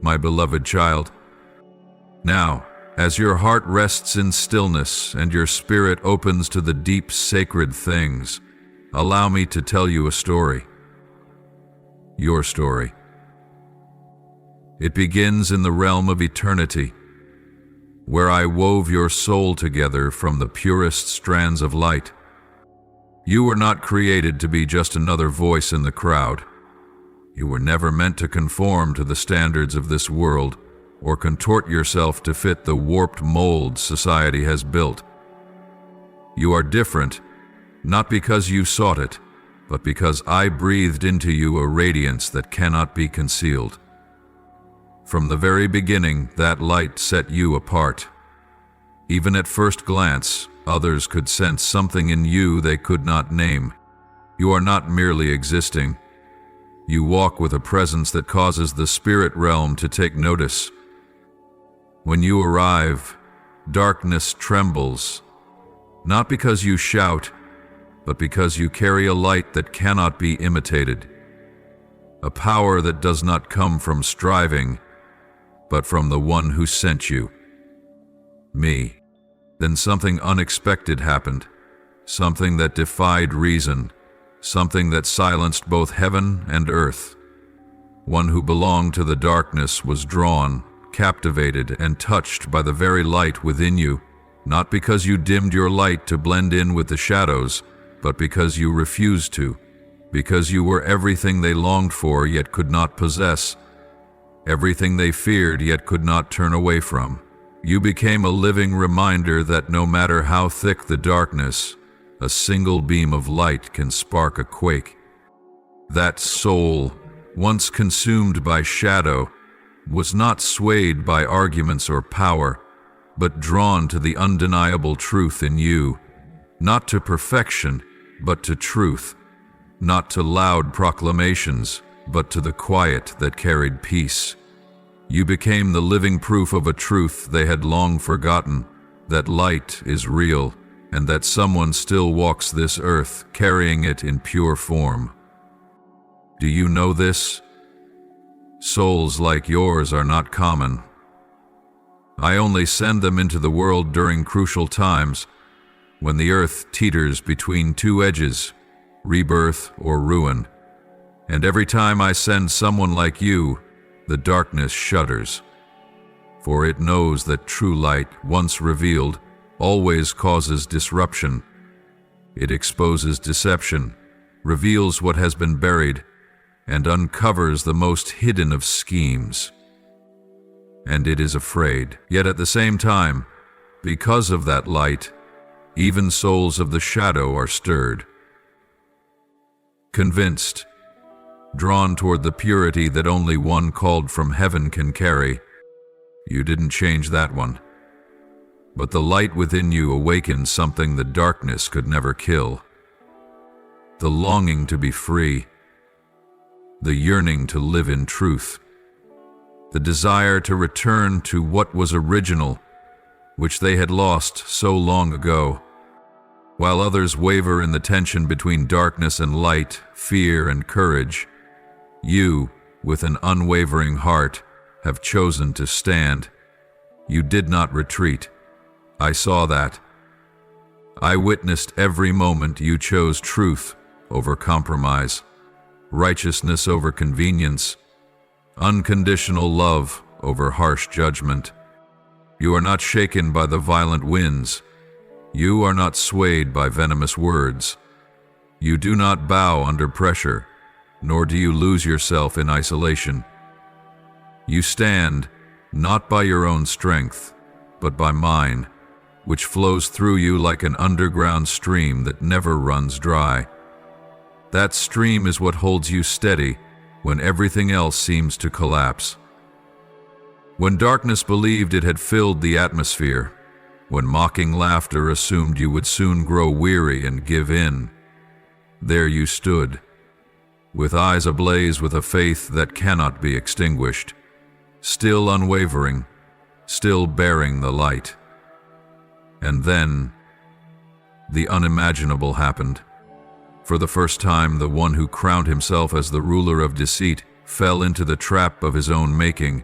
my beloved child. Now, as your heart rests in stillness and your spirit opens to the deep sacred things, allow me to tell you a story. Your story. It begins in the realm of eternity, where I wove your soul together from the purest strands of light. You were not created to be just another voice in the crowd. You were never meant to conform to the standards of this world or contort yourself to fit the warped mold society has built. You are different, not because you sought it, but because I breathed into you a radiance that cannot be concealed. From the very beginning, that light set you apart. Even at first glance, others could sense something in you they could not name. You are not merely existing. You walk with a presence that causes the spirit realm to take notice. When you arrive, darkness trembles, not because you shout, but because you carry a light that cannot be imitated, a power that does not come from striving, but from the one who sent you, me. Then something unexpected happened, something that defied reason, something that silenced both heaven and earth. One who belonged to the darkness was drawn, captivated, and touched by the very light within you, not because you dimmed your light to blend in with the shadows, but because you refused to, because you were everything they longed for yet could not possess, everything they feared yet could not turn away from. You became a living reminder that no matter how thick the darkness, a single beam of light can spark a quake. That soul, once consumed by shadow, was not swayed by arguments or power, but drawn to the undeniable truth in you, not to perfection, but to truth, not to loud proclamations, but to the quiet that carried peace. You became the living proof of a truth they had long forgotten, that light is real, and that someone still walks this earth carrying it in pure form. Do you know this? Souls like yours are not common. I only send them into the world during crucial times, when the earth teeters between two edges, rebirth or ruin. And every time I send someone like you, the darkness shudders. For it knows that true light, once revealed, always causes disruption. It exposes deception, reveals what has been buried, and uncovers the most hidden of schemes. And it is afraid. Yet at the same time, because of that light, even souls of the shadow are stirred. Convinced, drawn toward the purity that only one called from heaven can carry. You didn't change that one. But the light within you awakens something the darkness could never kill. The longing to be free. The yearning to live in truth. The desire to return to what was original, which they had lost so long ago. While others waver in the tension between darkness and light, fear and courage, you, with an unwavering heart, have chosen to stand. You did not retreat. I saw that. I witnessed every moment you chose truth over compromise, righteousness over convenience, unconditional love over harsh judgment. You are not shaken by the violent winds. You are not swayed by venomous words. You do not bow under pressure, nor do you lose yourself in isolation. You stand, not by your own strength, but by mine, which flows through you like an underground stream that never runs dry. That stream is what holds you steady when everything else seems to collapse. When darkness believed it had filled the atmosphere, when mocking laughter assumed you would soon grow weary and give in, there you stood, with eyes ablaze with a faith that cannot be extinguished, still unwavering, still bearing the light. And then, the unimaginable happened. For the first time, the one who crowned himself as the ruler of deceit fell into the trap of his own making,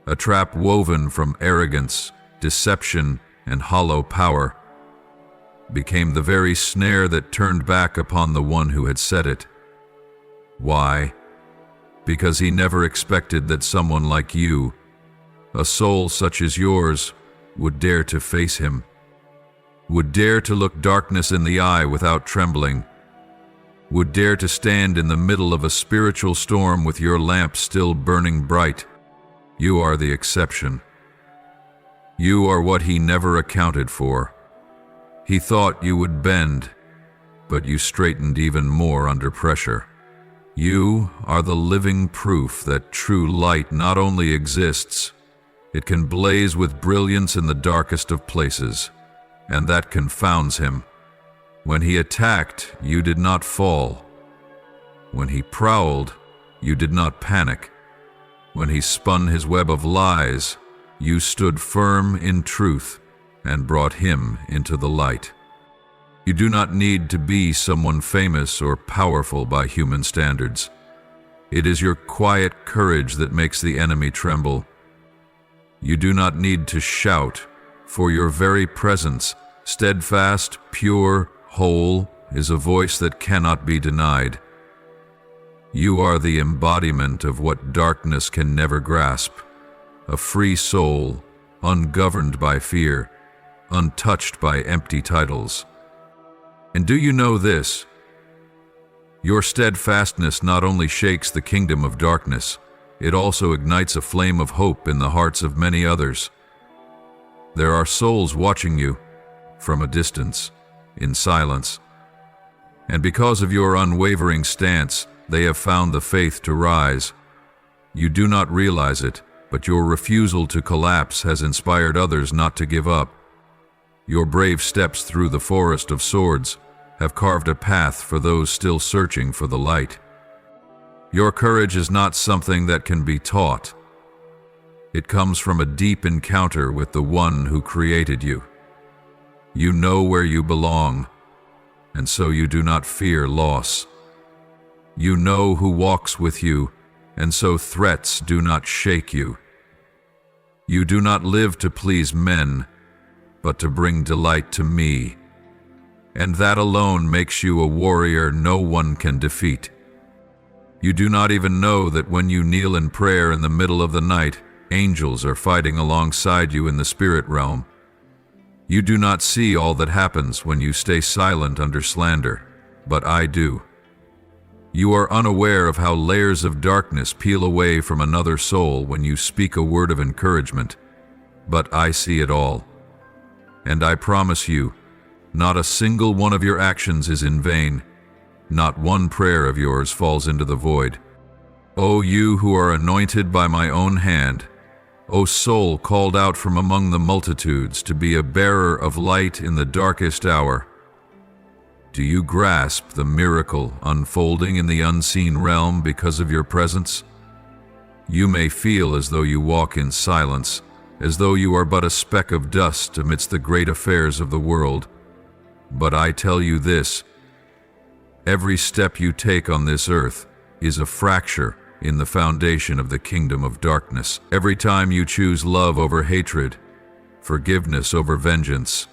a trap woven from arrogance, deception, and hollow power, became the very snare that turned back upon the one who had set it. Why? Because he never expected that someone like you, a soul such as yours, would dare to face him, would dare to look darkness in the eye without trembling, would dare to stand in the middle of a spiritual storm with your lamp still burning bright. You are the exception. You are what he never accounted for. He thought you would bend, but you straightened even more under pressure. You are the living proof that true light not only exists, it can blaze with brilliance in the darkest of places, and that confounds him. When he attacked, you did not fall. When he prowled, you did not panic. When he spun his web of lies, you stood firm in truth and brought him into the light. You do not need to be someone famous or powerful by human standards. It is your quiet courage that makes the enemy tremble. You do not need to shout, for your very presence, steadfast, pure, whole, is a voice that cannot be denied. You are the embodiment of what darkness can never grasp, a free soul, ungoverned by fear, untouched by empty titles. And do you know this? Your steadfastness not only shakes the kingdom of darkness, it also ignites a flame of hope in the hearts of many others. There are souls watching you from a distance, in silence. And because of your unwavering stance, they have found the faith to rise. You do not realize it, but your refusal to collapse has inspired others not to give up. Your brave steps through the forest of swords have carved a path for those still searching for the light. Your courage is not something that can be taught. It comes from a deep encounter with the one who created you. You know where you belong, and so you do not fear loss. You know who walks with you, and so threats do not shake you. You do not live to please men, but to bring delight to me. And that alone makes you a warrior no one can defeat. You do not even know that when you kneel in prayer in the middle of the night, angels are fighting alongside you in the spirit realm. You do not see all that happens when you stay silent under slander, but I do. You are unaware of how layers of darkness peel away from another soul when you speak a word of encouragement, but I see it all. And I promise you, not a single one of your actions is in vain. Not one prayer of yours falls into the void. O you who are anointed by my own hand, O soul called out from among the multitudes to be a bearer of light in the darkest hour, do you grasp the miracle unfolding in the unseen realm because of your presence? You may feel as though you walk in silence, as though you are but a speck of dust amidst the great affairs of the world. But I tell you this, every step you take on this earth is a fracture in the foundation of the kingdom of darkness. Every time you choose love over hatred, forgiveness over vengeance,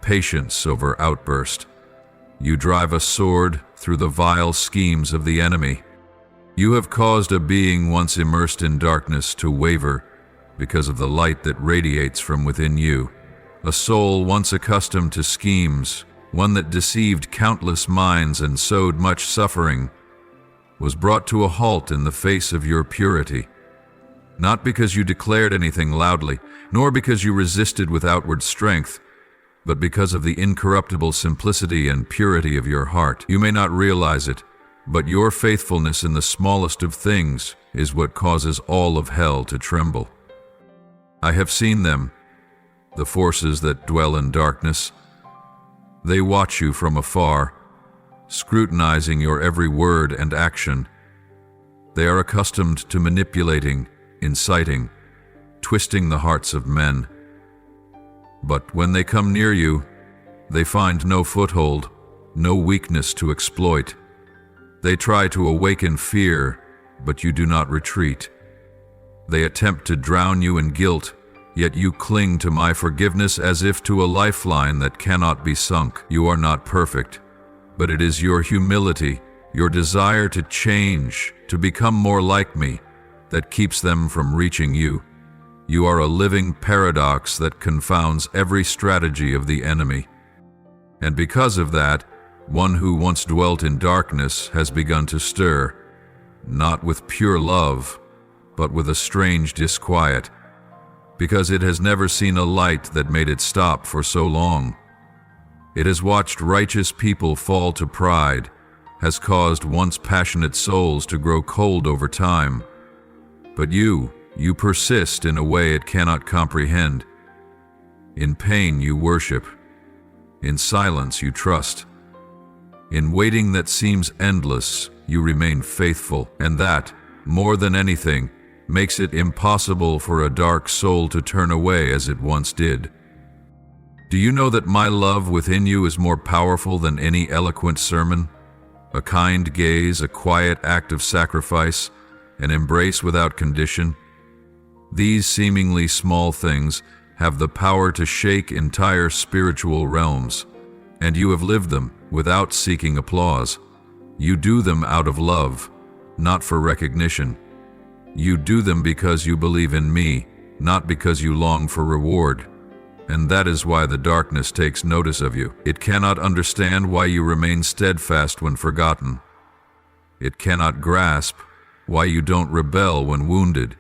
patience over outburst, you drive a sword through the vile schemes of the enemy. You have caused a being once immersed in darkness to waver because of the light that radiates from within you. A soul once accustomed to schemes, one that deceived countless minds and sowed much suffering, was brought to a halt in the face of your purity. Not because you declared anything loudly, nor because you resisted with outward strength, but because of the incorruptible simplicity and purity of your heart. You may not realize it, but your faithfulness in the smallest of things is what causes all of hell to tremble. I have seen them, the forces that dwell in darkness. They watch you from afar, scrutinizing your every word and action. They are accustomed to manipulating, inciting, twisting the hearts of men. But when they come near you, they find no foothold, no weakness to exploit. They try to awaken fear, but you do not retreat. They attempt to drown you in guilt, yet you cling to my forgiveness as if to a lifeline that cannot be sunk. You are not perfect, but it is your humility, your desire to change, to become more like me, that keeps them from reaching you. You are a living paradox that confounds every strategy of the enemy. And because of that, one who once dwelt in darkness has begun to stir, not with pure love, but with a strange disquiet, because it has never seen a light that made it stop for so long. It has watched righteous people fall to pride, has caused once passionate souls to grow cold over time. But you persist in a way it cannot comprehend. In pain you worship. In silence you trust. In waiting that seems endless, you remain faithful, and that, more than anything, makes it impossible for a dark soul to turn away as it once did. Do you know that my love within you is more powerful than any eloquent sermon? A kind gaze, a quiet act of sacrifice, an embrace without condition? These seemingly small things have the power to shake entire spiritual realms, and you have lived them without seeking applause. You do them out of love, not for recognition. You do them because you believe in me, not because you long for reward. And that is why the darkness takes notice of you. It cannot understand why you remain steadfast when forgotten. It cannot grasp why you don't rebel when wounded.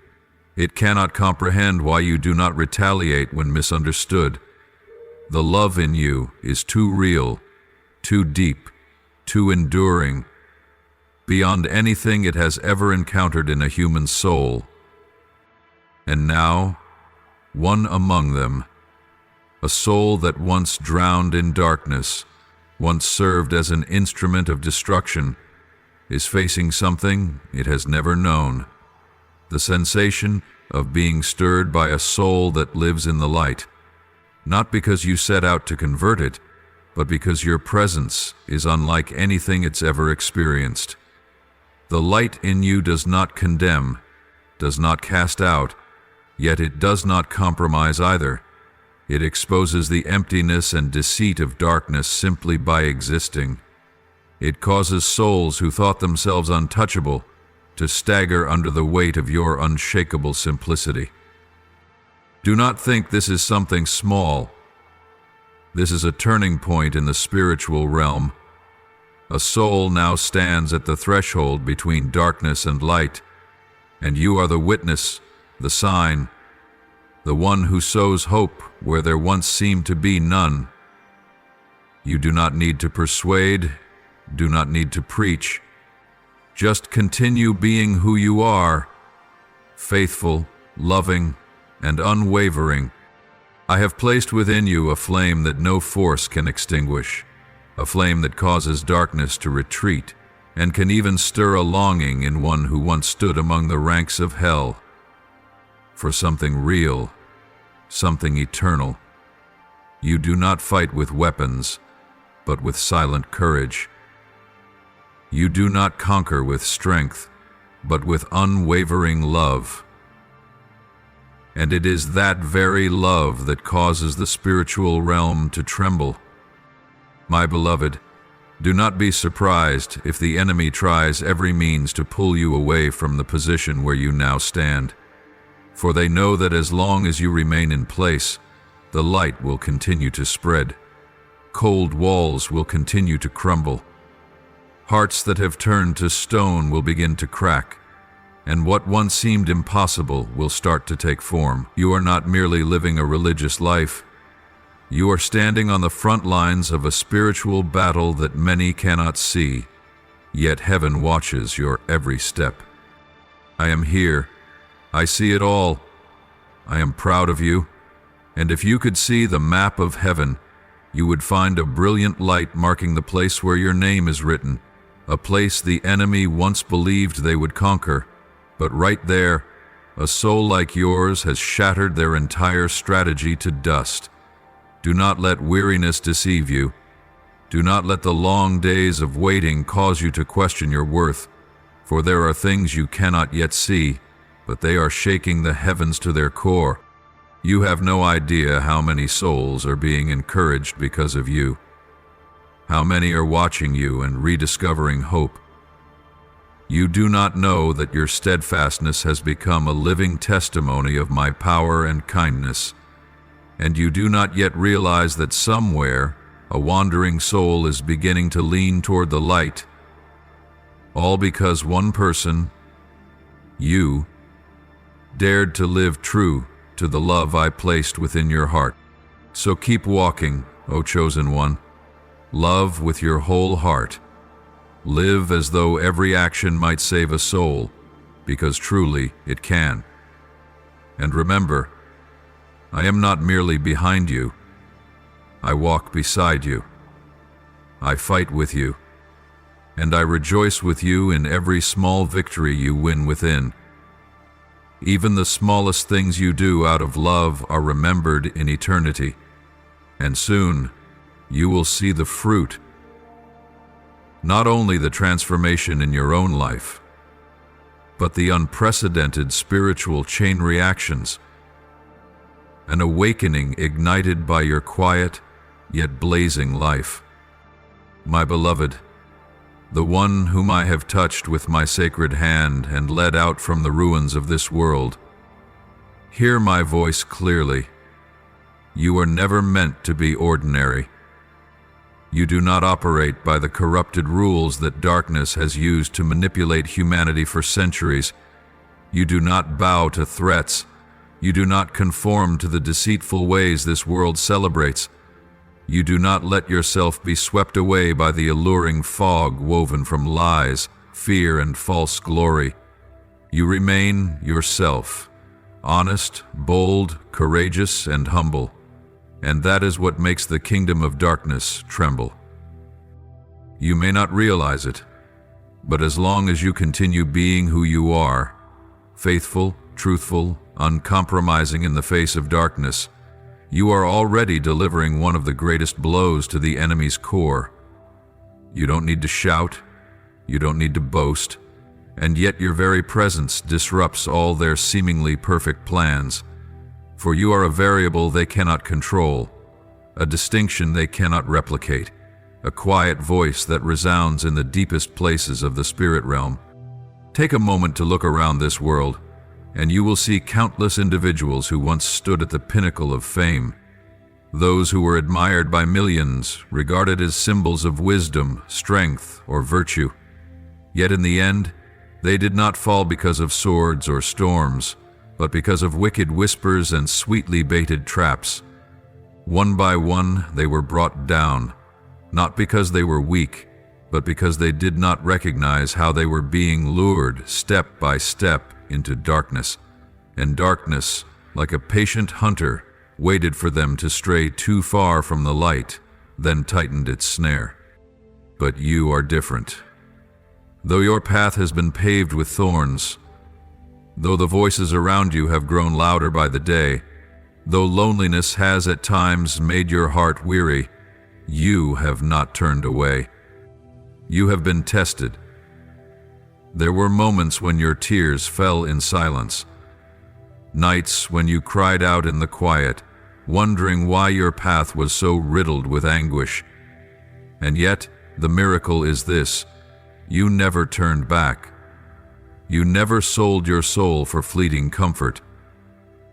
It cannot comprehend why you do not retaliate when misunderstood. The love in you is too real, too deep, too enduring, beyond anything it has ever encountered in a human soul. And now, one among them, a soul that once drowned in darkness, once served as an instrument of destruction, is facing something it has never known. The sensation of being stirred by a soul that lives in the light, not because you set out to convert it, but because your presence is unlike anything it's ever experienced. The light in you does not condemn, does not cast out, yet it does not compromise either. It exposes the emptiness and deceit of darkness simply by existing. It causes souls who thought themselves untouchable to stagger under the weight of your unshakable simplicity. Do not think this is something small. This is a turning point in the spiritual realm. A soul now stands at the threshold between darkness and light, and you are the witness, the sign, the one who sows hope where there once seemed to be none. You do not need to persuade, do not need to preach. Just continue being who you are, faithful, loving, and unwavering. I have placed within you a flame that no force can extinguish, a flame that causes darkness to retreat, and can even stir a longing in one who once stood among the ranks of hell, for something real, something eternal. You do not fight with weapons, but with silent courage. You do not conquer with strength, but with unwavering love. And it is that very love that causes the spiritual realm to tremble. My beloved, do not be surprised if the enemy tries every means to pull you away from the position where you now stand, for they know that as long as you remain in place, the light will continue to spread. Cold walls will continue to crumble. Hearts that have turned to stone will begin to crack, and what once seemed impossible will start to take form. You are not merely living a religious life. You are standing on the front lines of a spiritual battle that many cannot see, yet heaven watches your every step. I am here. I see it all. I am proud of you, and if you could see the map of heaven, you would find a brilliant light marking the place where your name is written, a place the enemy once believed they would conquer. But right there, a soul like yours has shattered their entire strategy to dust. Do not let weariness deceive you. Do not let the long days of waiting cause you to question your worth, for there are things you cannot yet see, but they are shaking the heavens to their core. You have no idea how many souls are being encouraged because of you. How many are watching you and rediscovering hope. You do not know that your steadfastness has become a living testimony of my power and kindness, and you do not yet realize that somewhere a wandering soul is beginning to lean toward the light, all because one person, you, dared to live true to the love I placed within your heart. So keep walking, O chosen one. Love with your whole heart. Live as though every action might save a soul, because truly it can. And remember, I am not merely behind you. I walk beside you. I fight with you. And I rejoice with you in every small victory you win within. Even the smallest things you do out of love are remembered in eternity. And soon, you will see the fruit. Not only the transformation in your own life, but the unprecedented spiritual chain reactions. An awakening ignited by your quiet, yet blazing life. My beloved, the one whom I have touched with my sacred hand and led out from the ruins of this world, hear my voice clearly. You are never meant to be ordinary. You do not operate by the corrupted rules that darkness has used to manipulate humanity for centuries. You do not bow to threats. You do not conform to the deceitful ways this world celebrates. You do not let yourself be swept away by the alluring fog woven from lies, fear, and false glory. You remain yourself, honest, bold, courageous, and humble. And that is what makes the kingdom of darkness tremble. You may not realize it, but as long as you continue being who you are, faithful, truthful, uncompromising in the face of darkness, you are already delivering one of the greatest blows to the enemy's core. You don't need to shout, you don't need to boast, and yet your very presence disrupts all their seemingly perfect plans. For you are a variable they cannot control, a distinction they cannot replicate, a quiet voice that resounds in the deepest places of the spirit realm. Take a moment to look around this world, and you will see countless individuals who once stood at the pinnacle of fame. Those who were admired by millions, regarded as symbols of wisdom, strength, or virtue. Yet in the end, they did not fall because of swords or storms, but because of wicked whispers and sweetly baited traps. One by one, they were brought down, not because they were weak, but because they did not recognize how they were being lured step by step into darkness. And darkness, like a patient hunter, waited for them to stray too far from the light, then tightened its snare. But you are different. Though your path has been paved with thorns, though the voices around you have grown louder by the day, though loneliness has at times made your heart weary, you have not turned away. You have been tested. There were moments when your tears fell in silence, nights when you cried out in the quiet, wondering why your path was so riddled with anguish. And yet, the miracle is this: you never turned back. You never sold your soul for fleeting comfort.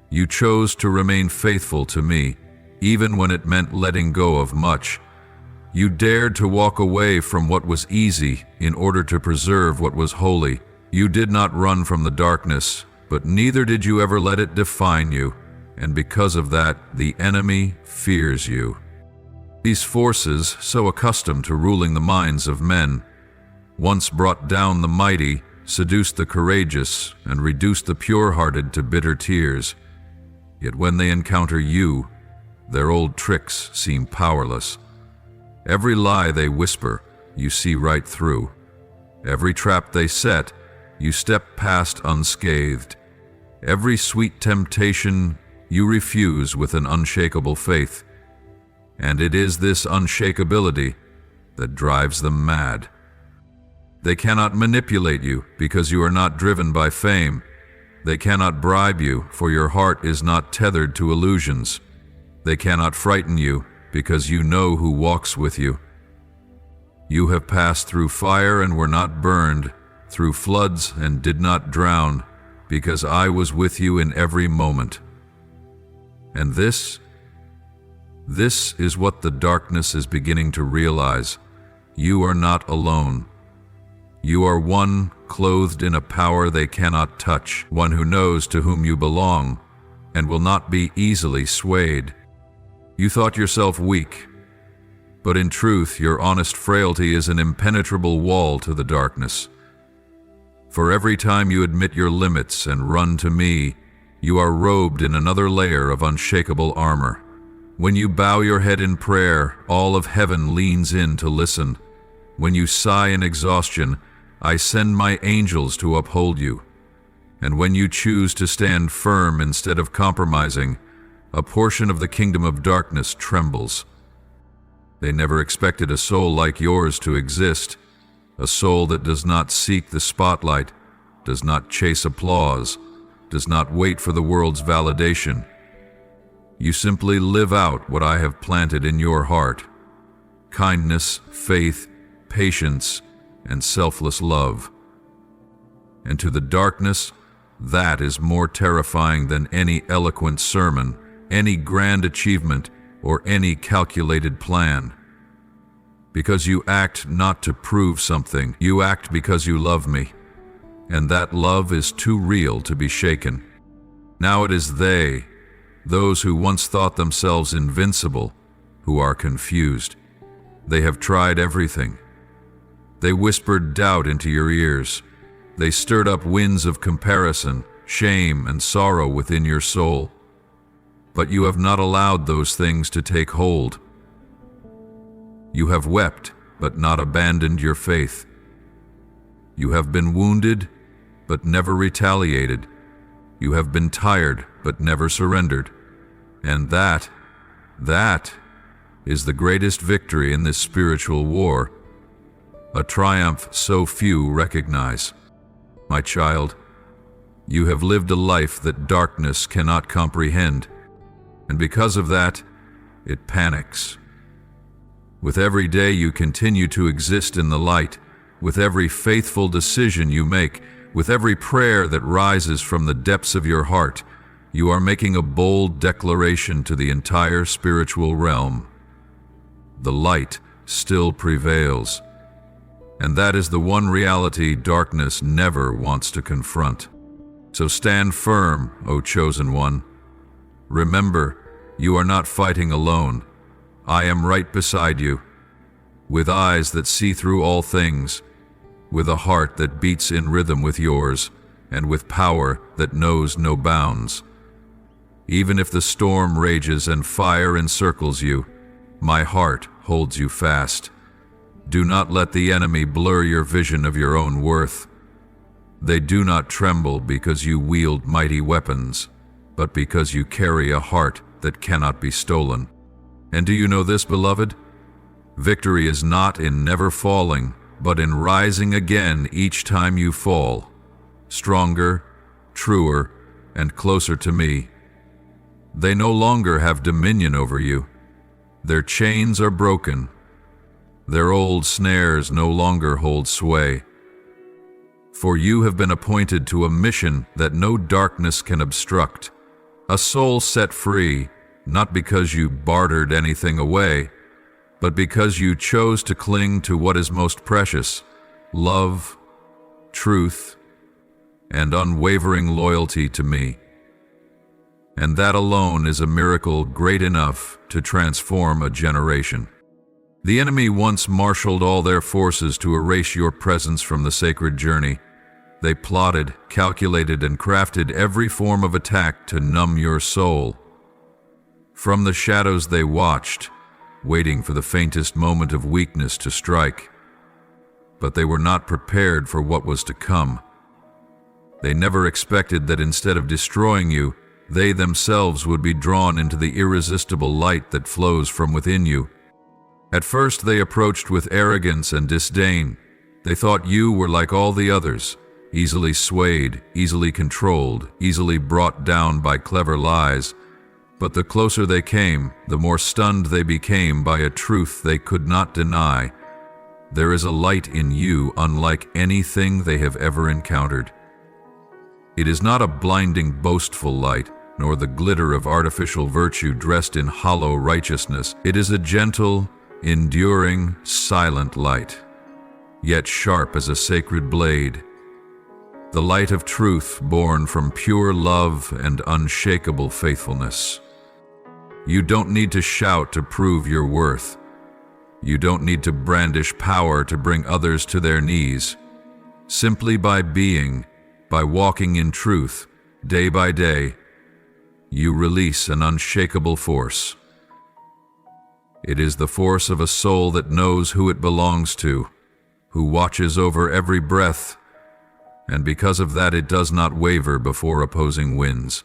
You chose to remain faithful to me, even when it meant letting go of much. You dared to walk away from what was easy in order to preserve what was holy. You did not run from the darkness, but neither did you ever let it define you, and because of that, the enemy fears you. These forces, so accustomed to ruling the minds of men, once brought down the mighty, seduced the courageous, and reduced the pure-hearted to bitter tears. Yet when they encounter you, their old tricks seem powerless. Every lie they whisper, you see right through. Every trap they set, you step past unscathed. Every sweet temptation, you refuse with an unshakable faith. And it is this unshakability that drives them mad. They cannot manipulate you because you are not driven by fame. They cannot bribe you, for your heart is not tethered to illusions. They cannot frighten you, because you know who walks with you. You have passed through fire and were not burned, through floods and did not drown, because I was with you in every moment. And this is what the darkness is beginning to realize. You are not alone. You are one clothed in a power they cannot touch, one who knows to whom you belong and will not be easily swayed. You thought yourself weak, but in truth your honest frailty is an impenetrable wall to the darkness. For every time you admit your limits and run to me, you are robed in another layer of unshakable armor. When you bow your head in prayer, all of heaven leans in to listen. When you sigh in exhaustion, I send my angels to uphold you. And when you choose to stand firm instead of compromising, a portion of the kingdom of darkness trembles. They never expected a soul like yours to exist, a soul that does not seek the spotlight, does not chase applause, does not wait for the world's validation. You simply live out what I have planted in your heart: kindness, faith, patience, and selfless love. And to the darkness, that is more terrifying than any eloquent sermon, any grand achievement, or any calculated plan. Because you act not to prove something, you act because you love me, and that love is too real to be shaken. Now it is they, those who once thought themselves invincible, who are confused. They have tried everything. They whispered doubt into your ears. They stirred up winds of comparison, shame, and sorrow within your soul. But you have not allowed those things to take hold. You have wept, but not abandoned your faith. You have been wounded, but never retaliated. You have been tired, but never surrendered. And that is the greatest victory in this spiritual war, a triumph so few recognize. My child, you have lived a life that darkness cannot comprehend, and because of that, it panics. With every day you continue to exist in the light, with every faithful decision you make, with every prayer that rises from the depths of your heart, you are making a bold declaration to the entire spiritual realm. The light still prevails, and that is the one reality darkness never wants to confront. So stand firm, O chosen one. Remember, you are not fighting alone. I am right beside you, with eyes that see through all things, with a heart that beats in rhythm with yours, and with power that knows no bounds. Even if the storm rages and fire encircles you, my heart holds you fast. Do not let the enemy blur your vision of your own worth. They do not tremble because you wield mighty weapons, but because you carry a heart that cannot be stolen. And do you know this, beloved? Victory is not in never falling, but in rising again each time you fall, stronger, truer, and closer to me. They no longer have dominion over you. Their chains are broken. Their old snares no longer hold sway. For you have been appointed to a mission that no darkness can obstruct, a soul set free, not because you bartered anything away, but because you chose to cling to what is most precious: love, truth, and unwavering loyalty to me. And that alone is a miracle great enough to transform a generation. The enemy once marshaled all their forces to erase your presence from the sacred journey. They plotted, calculated, and crafted every form of attack to numb your soul. From the shadows they watched, waiting for the faintest moment of weakness to strike. But they were not prepared for what was to come. They never expected that instead of destroying you, they themselves would be drawn into the irresistible light that flows from within you. At first they approached with arrogance and disdain. They thought you were like all the others, easily swayed, easily controlled, easily brought down by clever lies. But the closer they came, the more stunned they became by a truth they could not deny. There is a light in you unlike anything they have ever encountered. It is not a blinding, boastful light, nor the glitter of artificial virtue dressed in hollow righteousness. It is a gentle, enduring, silent light, yet sharp as a sacred blade. The light of truth born from pure love and unshakable faithfulness. You don't need to shout to prove your worth. You don't need to brandish power to bring others to their knees. Simply by being, by walking in truth, day by day, you release an unshakable force. It is the force of a soul that knows who it belongs to, who watches over every breath, and because of that it does not waver before opposing winds.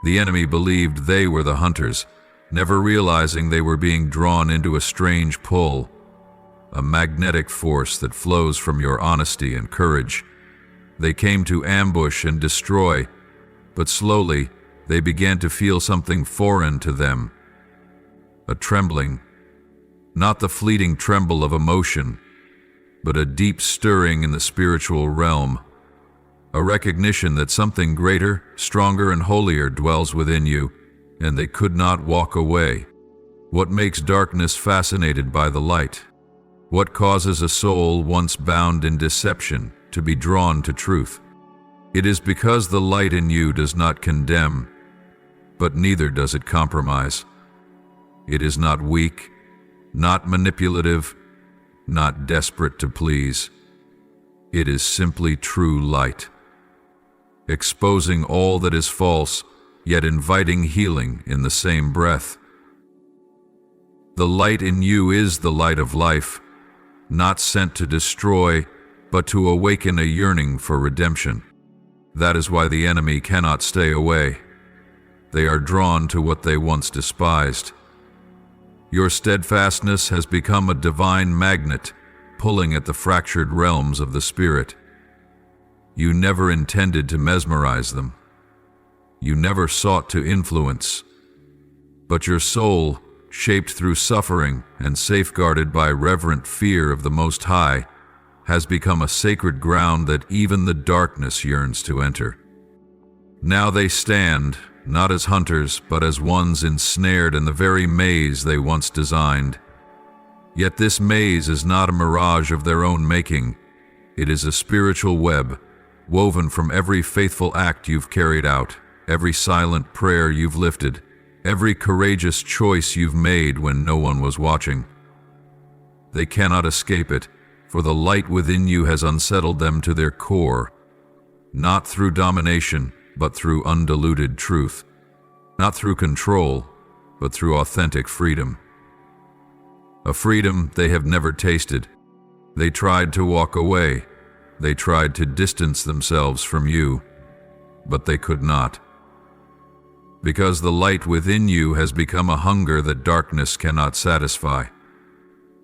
The enemy believed they were the hunters, never realizing they were being drawn into a strange pull, a magnetic force that flows from your honesty and courage. They came to ambush and destroy, but slowly they began to feel something foreign to them. A trembling, not the fleeting tremble of emotion, but a deep stirring in the spiritual realm, a recognition that something greater, stronger, and holier dwells within you, and they could not walk away. What makes darkness fascinated by the light? What causes a soul once bound in deception to be drawn to truth? It is because the light in you does not condemn, but neither does it compromise. It is not weak, not manipulative, not desperate to please. It is simply true light, exposing all that is false, yet inviting healing in the same breath. The light in you is the light of life, not sent to destroy, but to awaken a yearning for redemption. That is why the enemy cannot stay away. They are drawn to what they once despised. Your steadfastness has become a divine magnet, pulling at the fractured realms of the spirit. You never intended to mesmerize them. You never sought to influence. But your soul, shaped through suffering and safeguarded by reverent fear of the Most High, has become a sacred ground that even the darkness yearns to enter. Now they stand, not as hunters, but as ones ensnared in the very maze they once designed. Yet this maze is not a mirage of their own making. It is a spiritual web, woven from every faithful act you've carried out, every silent prayer you've lifted, every courageous choice you've made when no one was watching. They cannot escape it, for the light within you has unsettled them to their core, not through domination, but through undiluted truth, not through control, but through authentic freedom. A freedom they have never tasted. They tried to walk away. They tried to distance themselves from you, but they could not. Because the light within you has become a hunger that darkness cannot satisfy.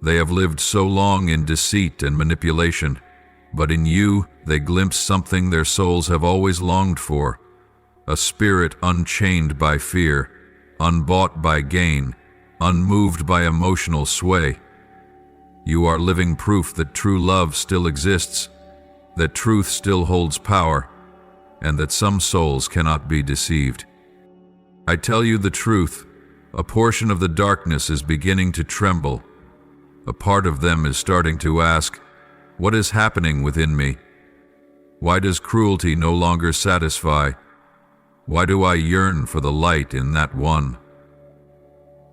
They have lived so long in deceit and manipulation, but in you they glimpse something their souls have always longed for, a spirit unchained by fear, unbought by gain, unmoved by emotional sway. You are living proof that true love still exists, that truth still holds power, and that some souls cannot be deceived. I tell you the truth, a portion of the darkness is beginning to tremble. A part of them is starting to ask, what is happening within me? Why does cruelty no longer satisfy? Why do I yearn for the light in that one?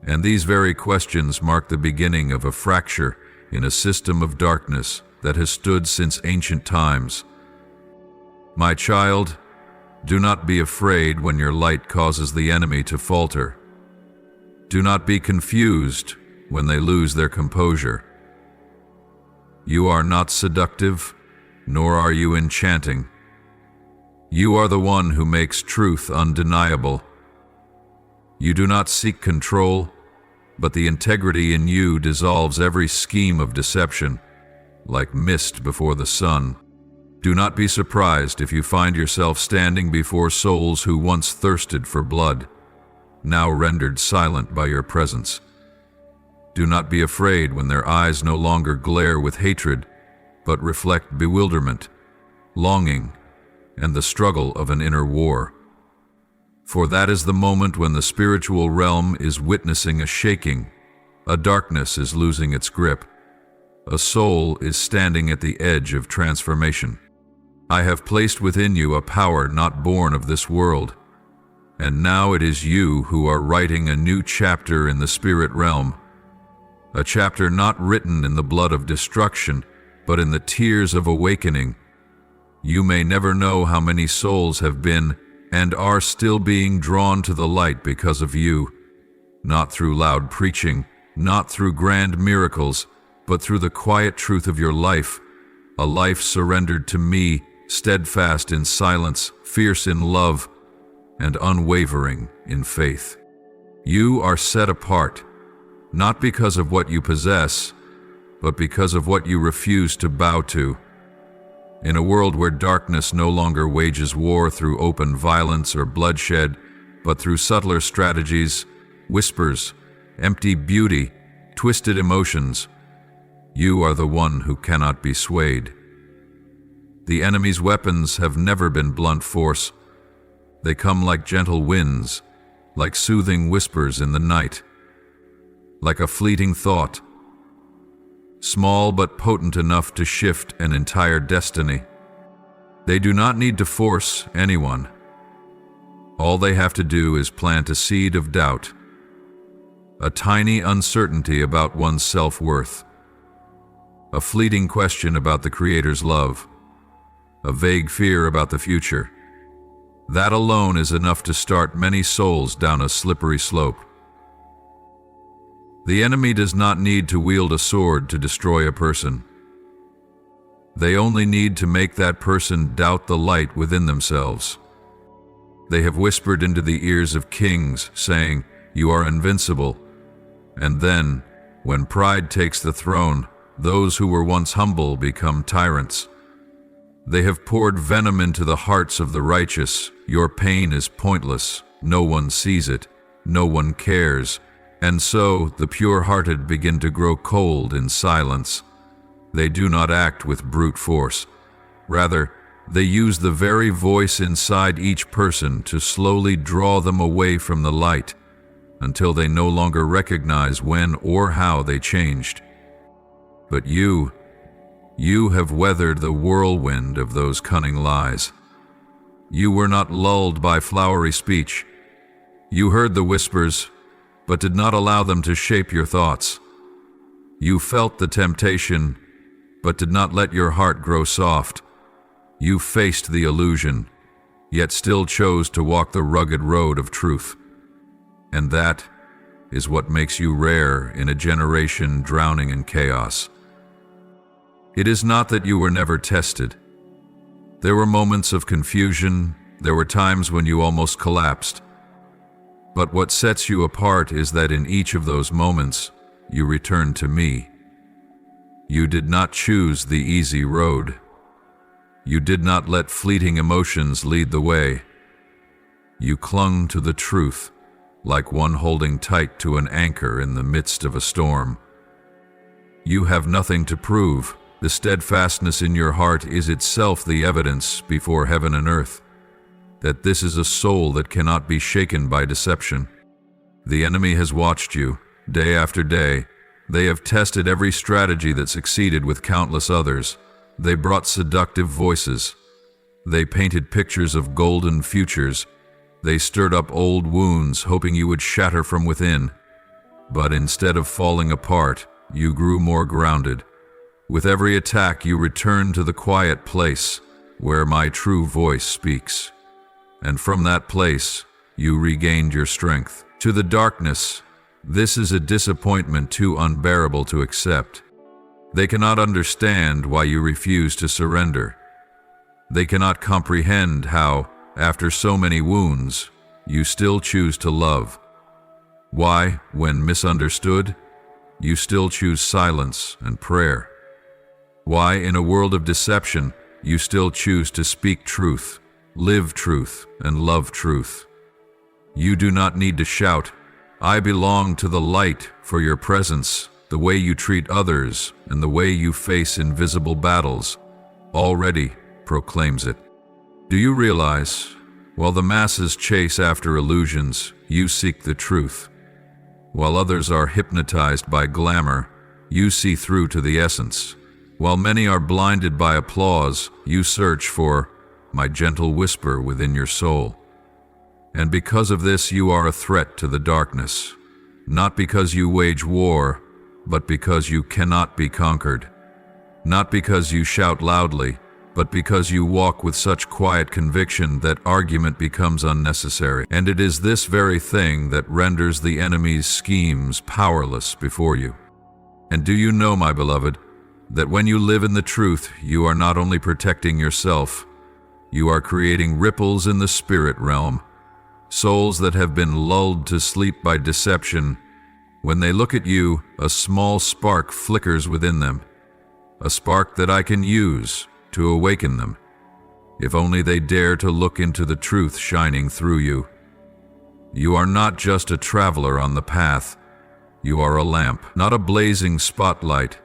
And these very questions mark the beginning of a fracture in a system of darkness that has stood since ancient times. My child, do not be afraid when your light causes the enemy to falter. Do not be confused when they lose their composure. You are not seductive, nor are you enchanting. You are the one who makes truth undeniable. You do not seek control, but the integrity in you dissolves every scheme of deception, like mist before the sun. Do not be surprised if you find yourself standing before souls who once thirsted for blood, now rendered silent by your presence. Do not be afraid when their eyes no longer glare with hatred, but reflect bewilderment, longing, and the struggle of an inner war. For that is the moment when the spiritual realm is witnessing a shaking, a darkness is losing its grip, a soul is standing at the edge of transformation. I have placed within you a power not born of this world, and now it is you who are writing a new chapter in the spirit realm, a chapter not written in the blood of destruction, but in the tears of awakening. You may never know how many souls have been and are still being drawn to the light because of you, not through loud preaching, not through grand miracles, but through the quiet truth of your life, a life surrendered to me, steadfast in silence, fierce in love, and unwavering in faith. You are set apart, not because of what you possess, but because of what you refuse to bow to. In a world where darkness no longer wages war through open violence or bloodshed, but through subtler strategies, whispers, empty beauty, twisted emotions, you are the one who cannot be swayed. The enemy's weapons have never been blunt force. They come like gentle winds, like soothing whispers in the night, like a fleeting thought, small but potent enough to shift an entire destiny. They do not need to force anyone. All they have to do is plant a seed of doubt, a tiny uncertainty about one's self-worth, a fleeting question about the Creator's love, a vague fear about the future. That alone is enough to start many souls down a slippery slope. The enemy does not need to wield a sword to destroy a person. They only need to make that person doubt the light within themselves. They have whispered into the ears of kings, saying, "You are invincible." And then, when pride takes the throne, those who were once humble become tyrants. They have poured venom into the hearts of the righteous. Your pain is pointless. No one sees it. No one cares. And so the pure-hearted begin to grow cold in silence. They do not act with brute force. Rather, they use the very voice inside each person to slowly draw them away from the light until they no longer recognize when or how they changed. But you have weathered the whirlwind of those cunning lies. You were not lulled by flowery speech. You heard the whispers, but did not allow them to shape your thoughts. You felt the temptation, but did not let your heart grow soft. You faced the illusion, yet still chose to walk the rugged road of truth. And that is what makes you rare in a generation drowning in chaos. It is not that you were never tested. There were moments of confusion, there were times when you almost collapsed. But what sets you apart is that in each of those moments, you returned to me. You did not choose the easy road. You did not let fleeting emotions lead the way. You clung to the truth, like one holding tight to an anchor in the midst of a storm. You have nothing to prove. The steadfastness in your heart is itself the evidence before heaven and earth that this is a soul that cannot be shaken by deception. The enemy has watched you, day after day. They have tested every strategy that succeeded with countless others. They brought seductive voices. They painted pictures of golden futures. They stirred up old wounds, hoping you would shatter from within. But instead of falling apart, you grew more grounded. With every attack, you returned to the quiet place where my true voice speaks. And from that place, you regained your strength. To the darkness, this is a disappointment too unbearable to accept. They cannot understand why you refuse to surrender. They cannot comprehend how, after so many wounds, you still choose to love. Why, when misunderstood, you still choose silence and prayer. Why, in a world of deception, you still choose to speak truth, live truth, and love truth. You do not need to shout, "I belong to the light," for your presence, the way you treat others, and the way you face invisible battles already proclaims it. Do you realize, while the masses chase after illusions, you seek the truth? While others are hypnotized by glamour, you see through to the essence. While many are blinded by applause, you search for my gentle whisper within your soul. And because of this, you are a threat to the darkness, not because you wage war, but because you cannot be conquered. Not because you shout loudly, but because you walk with such quiet conviction that argument becomes unnecessary. And it is this very thing that renders the enemy's schemes powerless before you. And do you know, my beloved, that when you live in the truth, you are not only protecting yourself, you are creating ripples in the spirit realm. Souls that have been lulled to sleep by deception, when they look at you, a small spark flickers within them, a spark that I can use to awaken them, if only they dare to look into the truth shining through you. You are not just a traveler on the path, you are a lamp, not a blazing spotlight,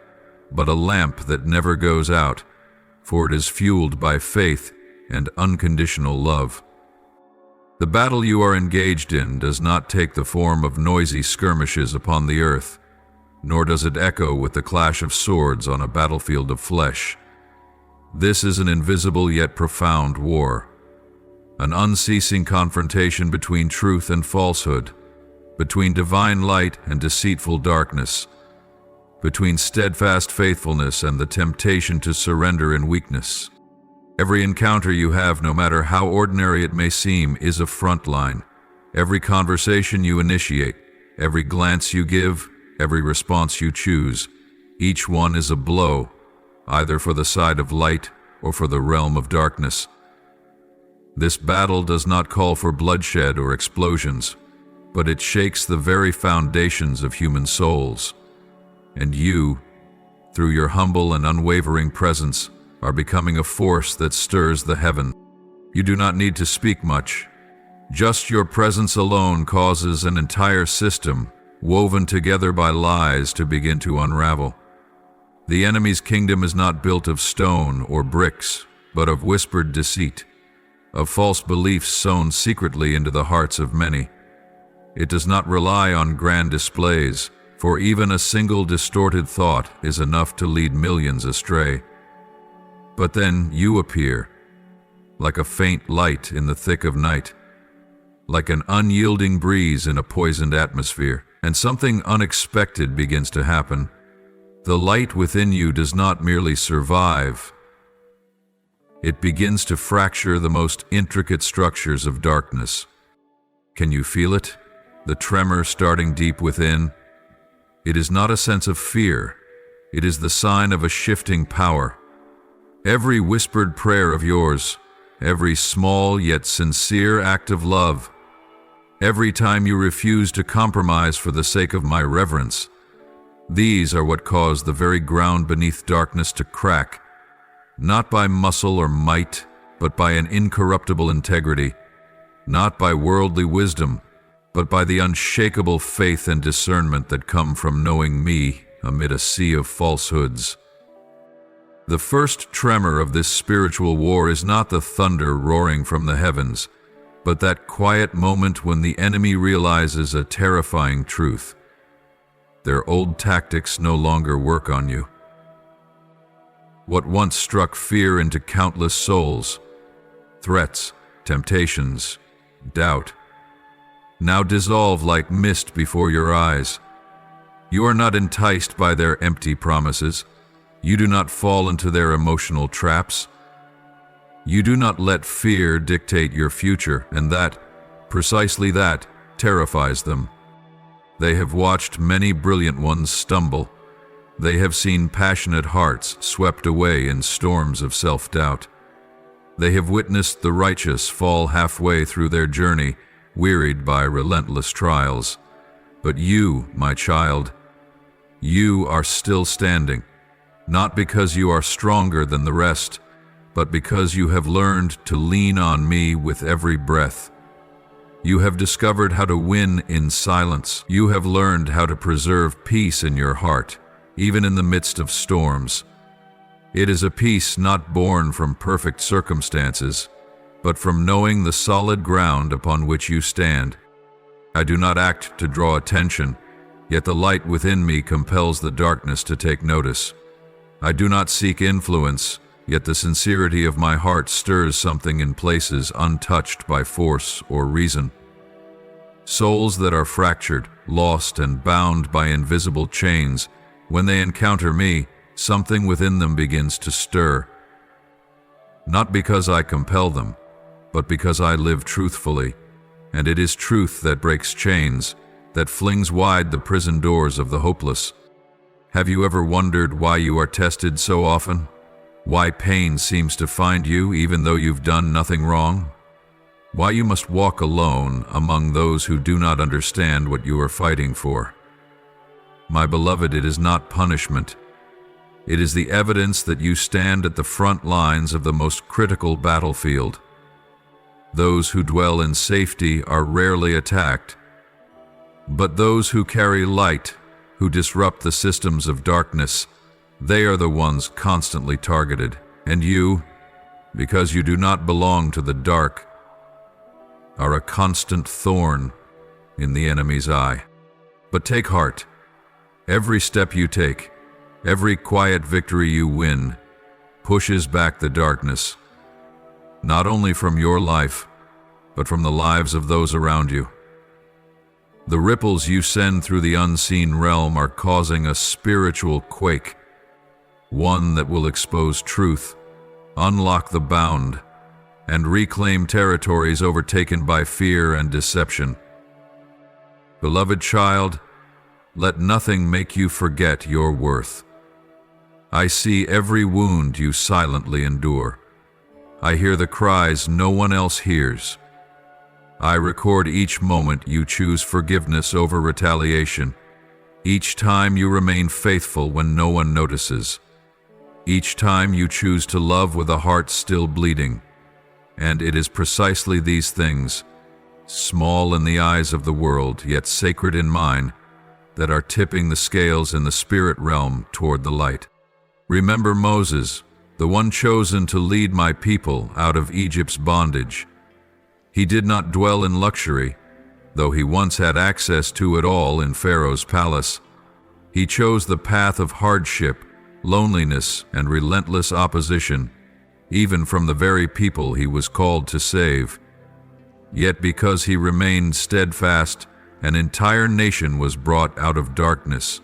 but a lamp that never goes out, for it is fueled by faith and unconditional love. The battle you are engaged in does not take the form of noisy skirmishes upon the earth, nor does it echo with the clash of swords on a battlefield of flesh. This is an invisible yet profound war, an unceasing confrontation between truth and falsehood, between divine light and deceitful darkness, between steadfast faithfulness and the temptation to surrender in weakness. Every encounter you have, no matter how ordinary it may seem, is a front line. Every conversation you initiate, every glance you give, every response you choose, each one is a blow, either for the side of light or for the realm of darkness. This battle does not call for bloodshed or explosions, but it shakes the very foundations of human souls. And you, through your humble and unwavering presence, are becoming a force that stirs the heaven. You do not need to speak much. Just your presence alone causes an entire system, woven together by lies, to begin to unravel. The enemy's kingdom is not built of stone or bricks, but of whispered deceit, of false beliefs sown secretly into the hearts of many. It does not rely on grand displays, for even a single distorted thought is enough to lead millions astray. But then you appear, like a faint light in the thick of night, like an unyielding breeze in a poisoned atmosphere, and something unexpected begins to happen. The light within you does not merely survive, it begins to fracture the most intricate structures of darkness. Can you feel it? The tremor starting deep within? It is not a sense of fear, it is the sign of a shifting power. Every whispered prayer of yours, every small yet sincere act of love, every time you refuse to compromise for the sake of my reverence, these are what cause the very ground beneath darkness to crack, not by muscle or might, but by an incorruptible integrity, not by worldly wisdom, but by the unshakable faith and discernment that come from knowing me amid a sea of falsehoods. The first tremor of this spiritual war is not the thunder roaring from the heavens, but that quiet moment when the enemy realizes a terrifying truth. Their old tactics no longer work on you. What once struck fear into countless souls, threats, temptations, doubt, now dissolve like mist before your eyes. You are not enticed by their empty promises. You do not fall into their emotional traps. You do not let fear dictate your future, and that, precisely that, terrifies them. They have watched many brilliant ones stumble. They have seen passionate hearts swept away in storms of self-doubt. They have witnessed the righteous fall halfway through their journey, wearied by relentless trials. But you, my child, you are still standing, not because you are stronger than the rest, but because you have learned to lean on me with every breath. You have discovered how to win in silence. You have learned how to preserve peace in your heart, even in the midst of storms. It is a peace not born from perfect circumstances, but from knowing the solid ground upon which you stand. I do not act to draw attention, yet the light within me compels the darkness to take notice. I do not seek influence, yet the sincerity of my heart stirs something in places untouched by force or reason. Souls that are fractured, lost, and bound by invisible chains, when they encounter me, something within them begins to stir. Not because I compel them, but because I live truthfully, and it is truth that breaks chains, that flings wide the prison doors of the hopeless. Have you ever wondered why you are tested so often? Why pain seems to find you even though you've done nothing wrong? Why you must walk alone among those who do not understand what you are fighting for? My beloved, it is not punishment. It is the evidence that you stand at the front lines of the most critical battlefield. Those who dwell in safety are rarely attacked, but those who carry light, who disrupt the systems of darkness, they are the ones constantly targeted. And you, because you do not belong to the dark, are a constant thorn in the enemy's eye. But take heart. Every step you take, every quiet victory you win, pushes back the darkness, not only from your life, but from the lives of those around you. The ripples you send through the unseen realm are causing a spiritual quake, one that will expose truth, unlock the bound, and reclaim territories overtaken by fear and deception. Beloved child, let nothing make you forget your worth. I see every wound you silently endure. I hear the cries no one else hears. I record each moment you choose forgiveness over retaliation, each time you remain faithful when no one notices, each time you choose to love with a heart still bleeding. And it is precisely these things, small in the eyes of the world, yet sacred in mine, that are tipping the scales in the spirit realm toward the light. Remember Moses, the one chosen to lead my people out of Egypt's bondage. He did not dwell in luxury, though he once had access to it all in Pharaoh's palace. He chose the path of hardship, loneliness, and relentless opposition, even from the very people he was called to save. Yet because he remained steadfast, an entire nation was brought out of darkness.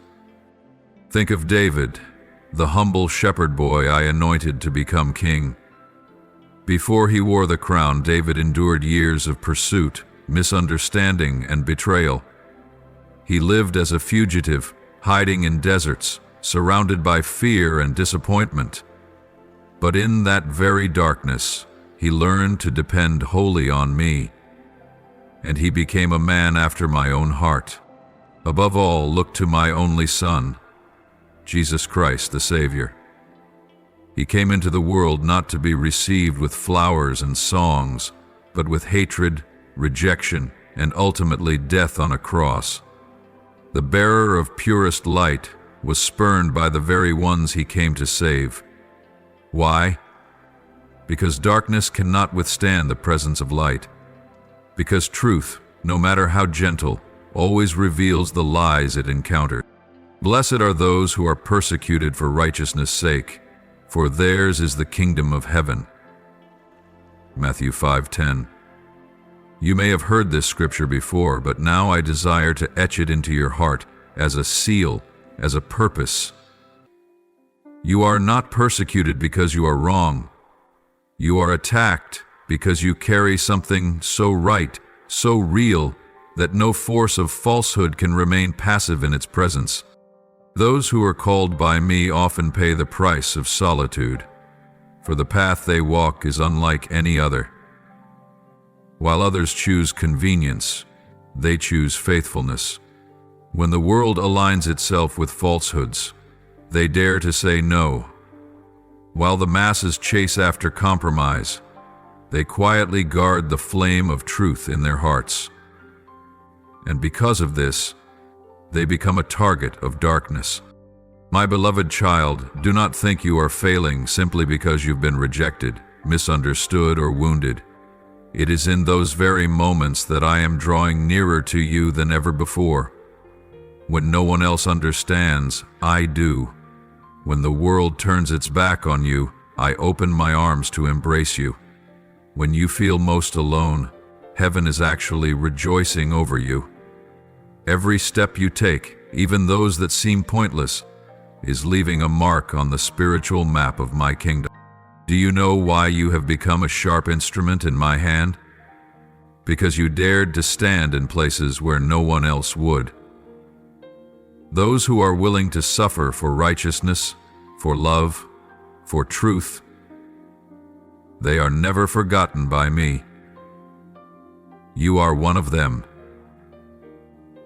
Think of David, the humble shepherd boy I anointed to become king. Before he wore the crown, David endured years of pursuit, misunderstanding, and betrayal. He lived as a fugitive, hiding in deserts, surrounded by fear and disappointment. But in that very darkness, he learned to depend wholly on me, and he became a man after my own heart. Above all, look to my only Son, Jesus Christ the Savior. He came into the world not to be received with flowers and songs, but with hatred, rejection, and ultimately death on a cross. The bearer of purest light was spurned by the very ones he came to save. Why? Because darkness cannot withstand the presence of light. Because truth, no matter how gentle, always reveals the lies it encounters. Blessed are those who are persecuted for righteousness' sake, for theirs is the kingdom of heaven. Matthew 5:10. You may have heard this scripture before, but now I desire to etch it into your heart as a seal, as a purpose. You are not persecuted because you are wrong. You are attacked because you carry something so right, so real, that no force of falsehood can remain passive in its presence. Those who are called by me often pay the price of solitude, for the path they walk is unlike any other. While others choose convenience, they choose faithfulness. When the world aligns itself with falsehoods, they dare to say no. While the masses chase after compromise, they quietly guard the flame of truth in their hearts. And because of this, they become a target of darkness. My beloved child, do not think you are failing simply because you've been rejected, misunderstood, or wounded. It is in those very moments that I am drawing nearer to you than ever before. When no one else understands, I do. When the world turns its back on you, I open my arms to embrace you. When you feel most alone, heaven is actually rejoicing over you. Every step you take, even those that seem pointless, is leaving a mark on the spiritual map of my kingdom. Do you know why you have become a sharp instrument in my hand? Because you dared to stand in places where no one else would. Those who are willing to suffer for righteousness, for love, for truth, they are never forgotten by me. You are one of them.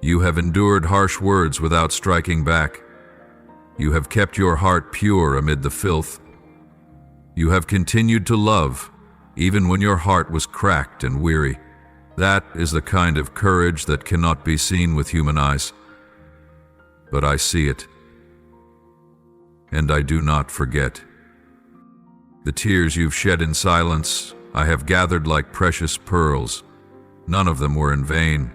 You have endured harsh words without striking back. You have kept your heart pure amid the filth. You have continued to love, even when your heart was cracked and weary. That is the kind of courage that cannot be seen with human eyes. But I see it, and I do not forget. The tears you've shed in silence, I have gathered like precious pearls. None of them were in vain.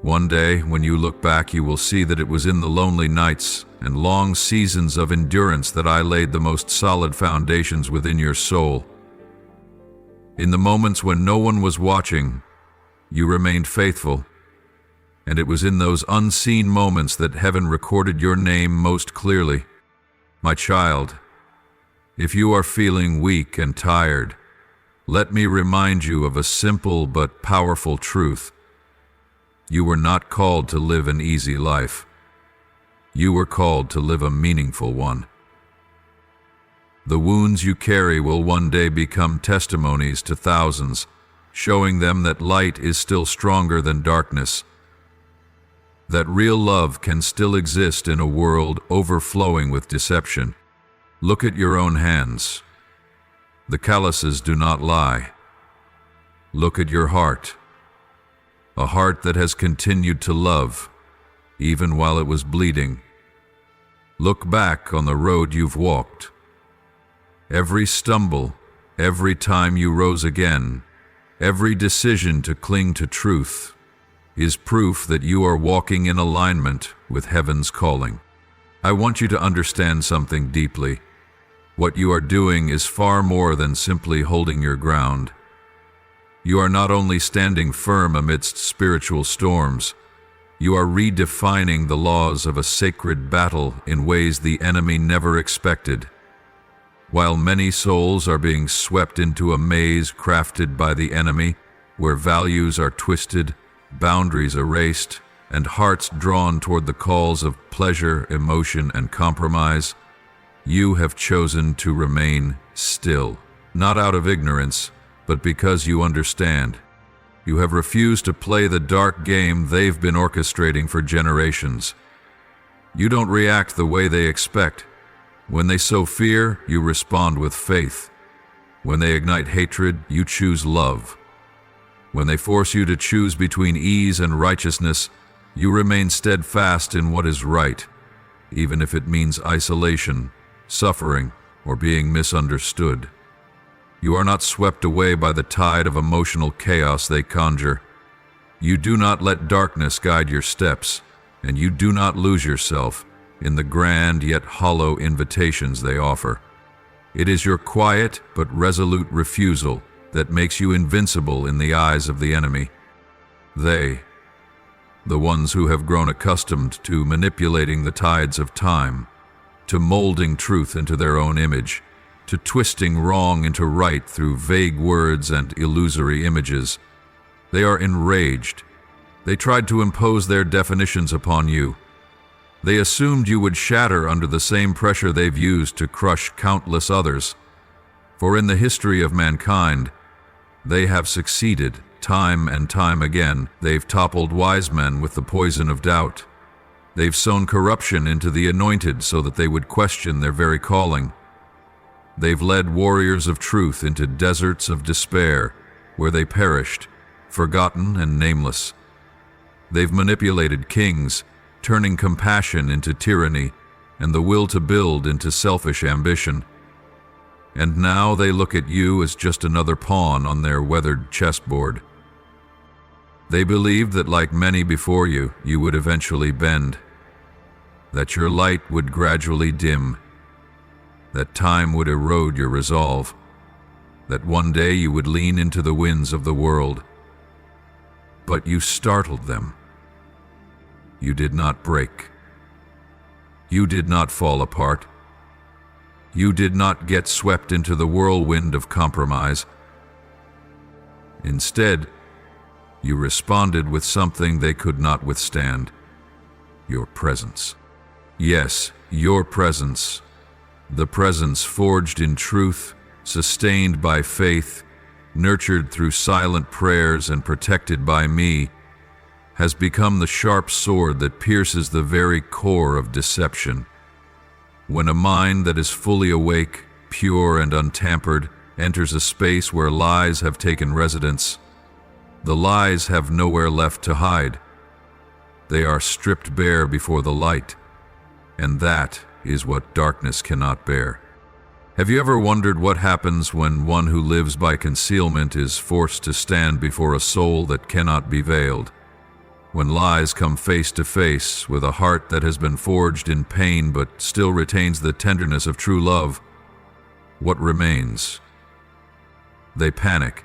One day, when you look back, you will see that it was in the lonely nights and long seasons of endurance that I laid the most solid foundations within your soul. In the moments when no one was watching, you remained faithful, and it was in those unseen moments that heaven recorded your name most clearly. My child, if you are feeling weak and tired, let me remind you of a simple but powerful truth. You were not called to live an easy life. You were called to live a meaningful one. The wounds you carry will one day become testimonies to thousands, showing them that light is still stronger than darkness, that real love can still exist in a world overflowing with deception. Look at your own hands. The calluses do not lie. Look at your heart. A heart that has continued to love, even while it was bleeding. Look back on the road you've walked. Every stumble, every time you rose again, every decision to cling to truth, is proof that you are walking in alignment with heaven's calling. I want you to understand something deeply. What you are doing is far more than simply holding your ground. You are not only standing firm amidst spiritual storms, you are redefining the laws of a sacred battle in ways the enemy never expected. While many souls are being swept into a maze crafted by the enemy, where values are twisted, boundaries erased, and hearts drawn toward the calls of pleasure, emotion, and compromise, you have chosen to remain still, not out of ignorance, but because you understand. You have refused to play the dark game they've been orchestrating for generations. You don't react the way they expect. When they sow fear, you respond with faith. When they ignite hatred, you choose love. When they force you to choose between ease and righteousness, you remain steadfast in what is right, even if it means isolation, suffering, or being misunderstood. You are not swept away by the tide of emotional chaos they conjure. You do not let darkness guide your steps, and you do not lose yourself in the grand yet hollow invitations they offer. It is your quiet but resolute refusal that makes you invincible in the eyes of the enemy. They, the ones who have grown accustomed to manipulating the tides of time, to molding truth into their own image, to twisting wrong into right through vague words and illusory images. They are enraged. They tried to impose their definitions upon you. They assumed you would shatter under the same pressure they've used to crush countless others. For in the history of mankind, they have succeeded time and time again. They've toppled wise men with the poison of doubt. They've sown corruption into the anointed so that they would question their very calling. They've led warriors of truth into deserts of despair, where they perished, forgotten and nameless. They've manipulated kings, turning compassion into tyranny and the will to build into selfish ambition. And now they look at you as just another pawn on their weathered chessboard. They believed that, like many before you, you would eventually bend, that your light would gradually dim, that time would erode your resolve, that one day you would lean into the winds of the world. But you startled them. You did not break. You did not fall apart. You did not get swept into the whirlwind of compromise. Instead, you responded with something they could not withstand: your presence. Yes, your presence. The presence forged in truth, sustained by faith, nurtured through silent prayers and protected by me, has become the sharp sword that pierces the very core of deception. When a mind that is fully awake, pure and untampered, enters a space where lies have taken residence, the lies have nowhere left to hide. They are stripped bare before the light, and that is what darkness cannot bear. Have you ever wondered what happens when one who lives by concealment is forced to stand before a soul that cannot be veiled? When lies come face to face with a heart that has been forged in pain but still retains the tenderness of true love, what remains? They panic.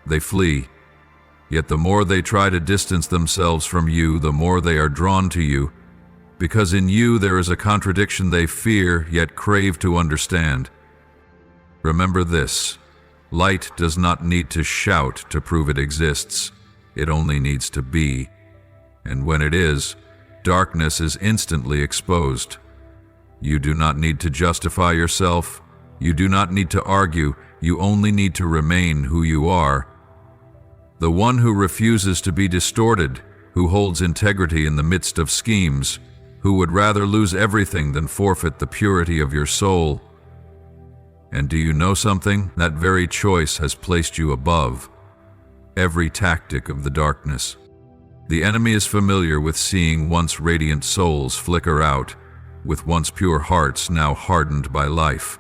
They flee. Yet the more they try to distance themselves from you, the more they are drawn to you, because in you there is a contradiction they fear yet crave to understand. Remember this: light does not need to shout to prove it exists. It only needs to be. And when it is, darkness is instantly exposed. You do not need to justify yourself. You do not need to argue. You only need to remain who you are. The one who refuses to be distorted, who holds integrity in the midst of schemes, who would rather lose everything than forfeit the purity of your soul. And do you know something? That very choice has placed you above every tactic of the darkness. The enemy is familiar with seeing once radiant souls flicker out, with once pure hearts now hardened by life.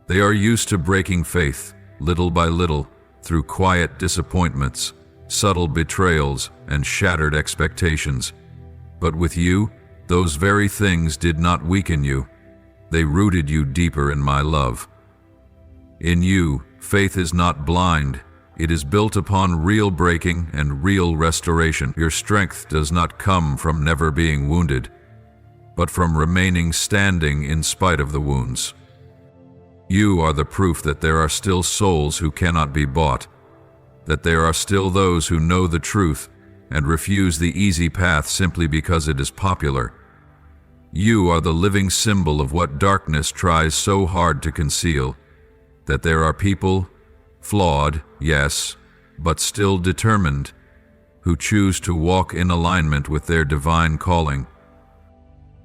They are used to breaking faith, little by little, through quiet disappointments, subtle betrayals, and shattered expectations. But with you, those very things did not weaken you. They rooted you deeper in my love. In you, faith is not blind. It is built upon real breaking and real restoration. Your strength does not come from never being wounded, but from remaining standing in spite of the wounds. You are the proof that there are still souls who cannot be bought, that there are still those who know the truth and refuse the easy path simply because it is popular. You are the living symbol of what darkness tries so hard to conceal, that there are people, flawed, yes, but still determined, who choose to walk in alignment with their divine calling.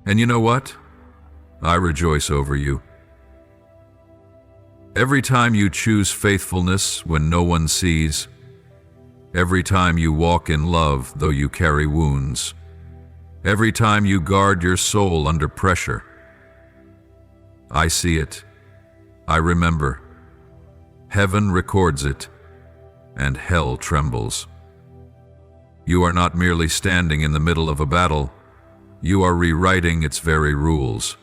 And you know what? I rejoice over you. Every time you choose faithfulness when no one sees, every time you walk in love though you carry wounds, every time you guard your soul under pressure, I see it. I remember. Heaven records it, and hell trembles. You are not merely standing in the middle of a battle. You are rewriting its very rules.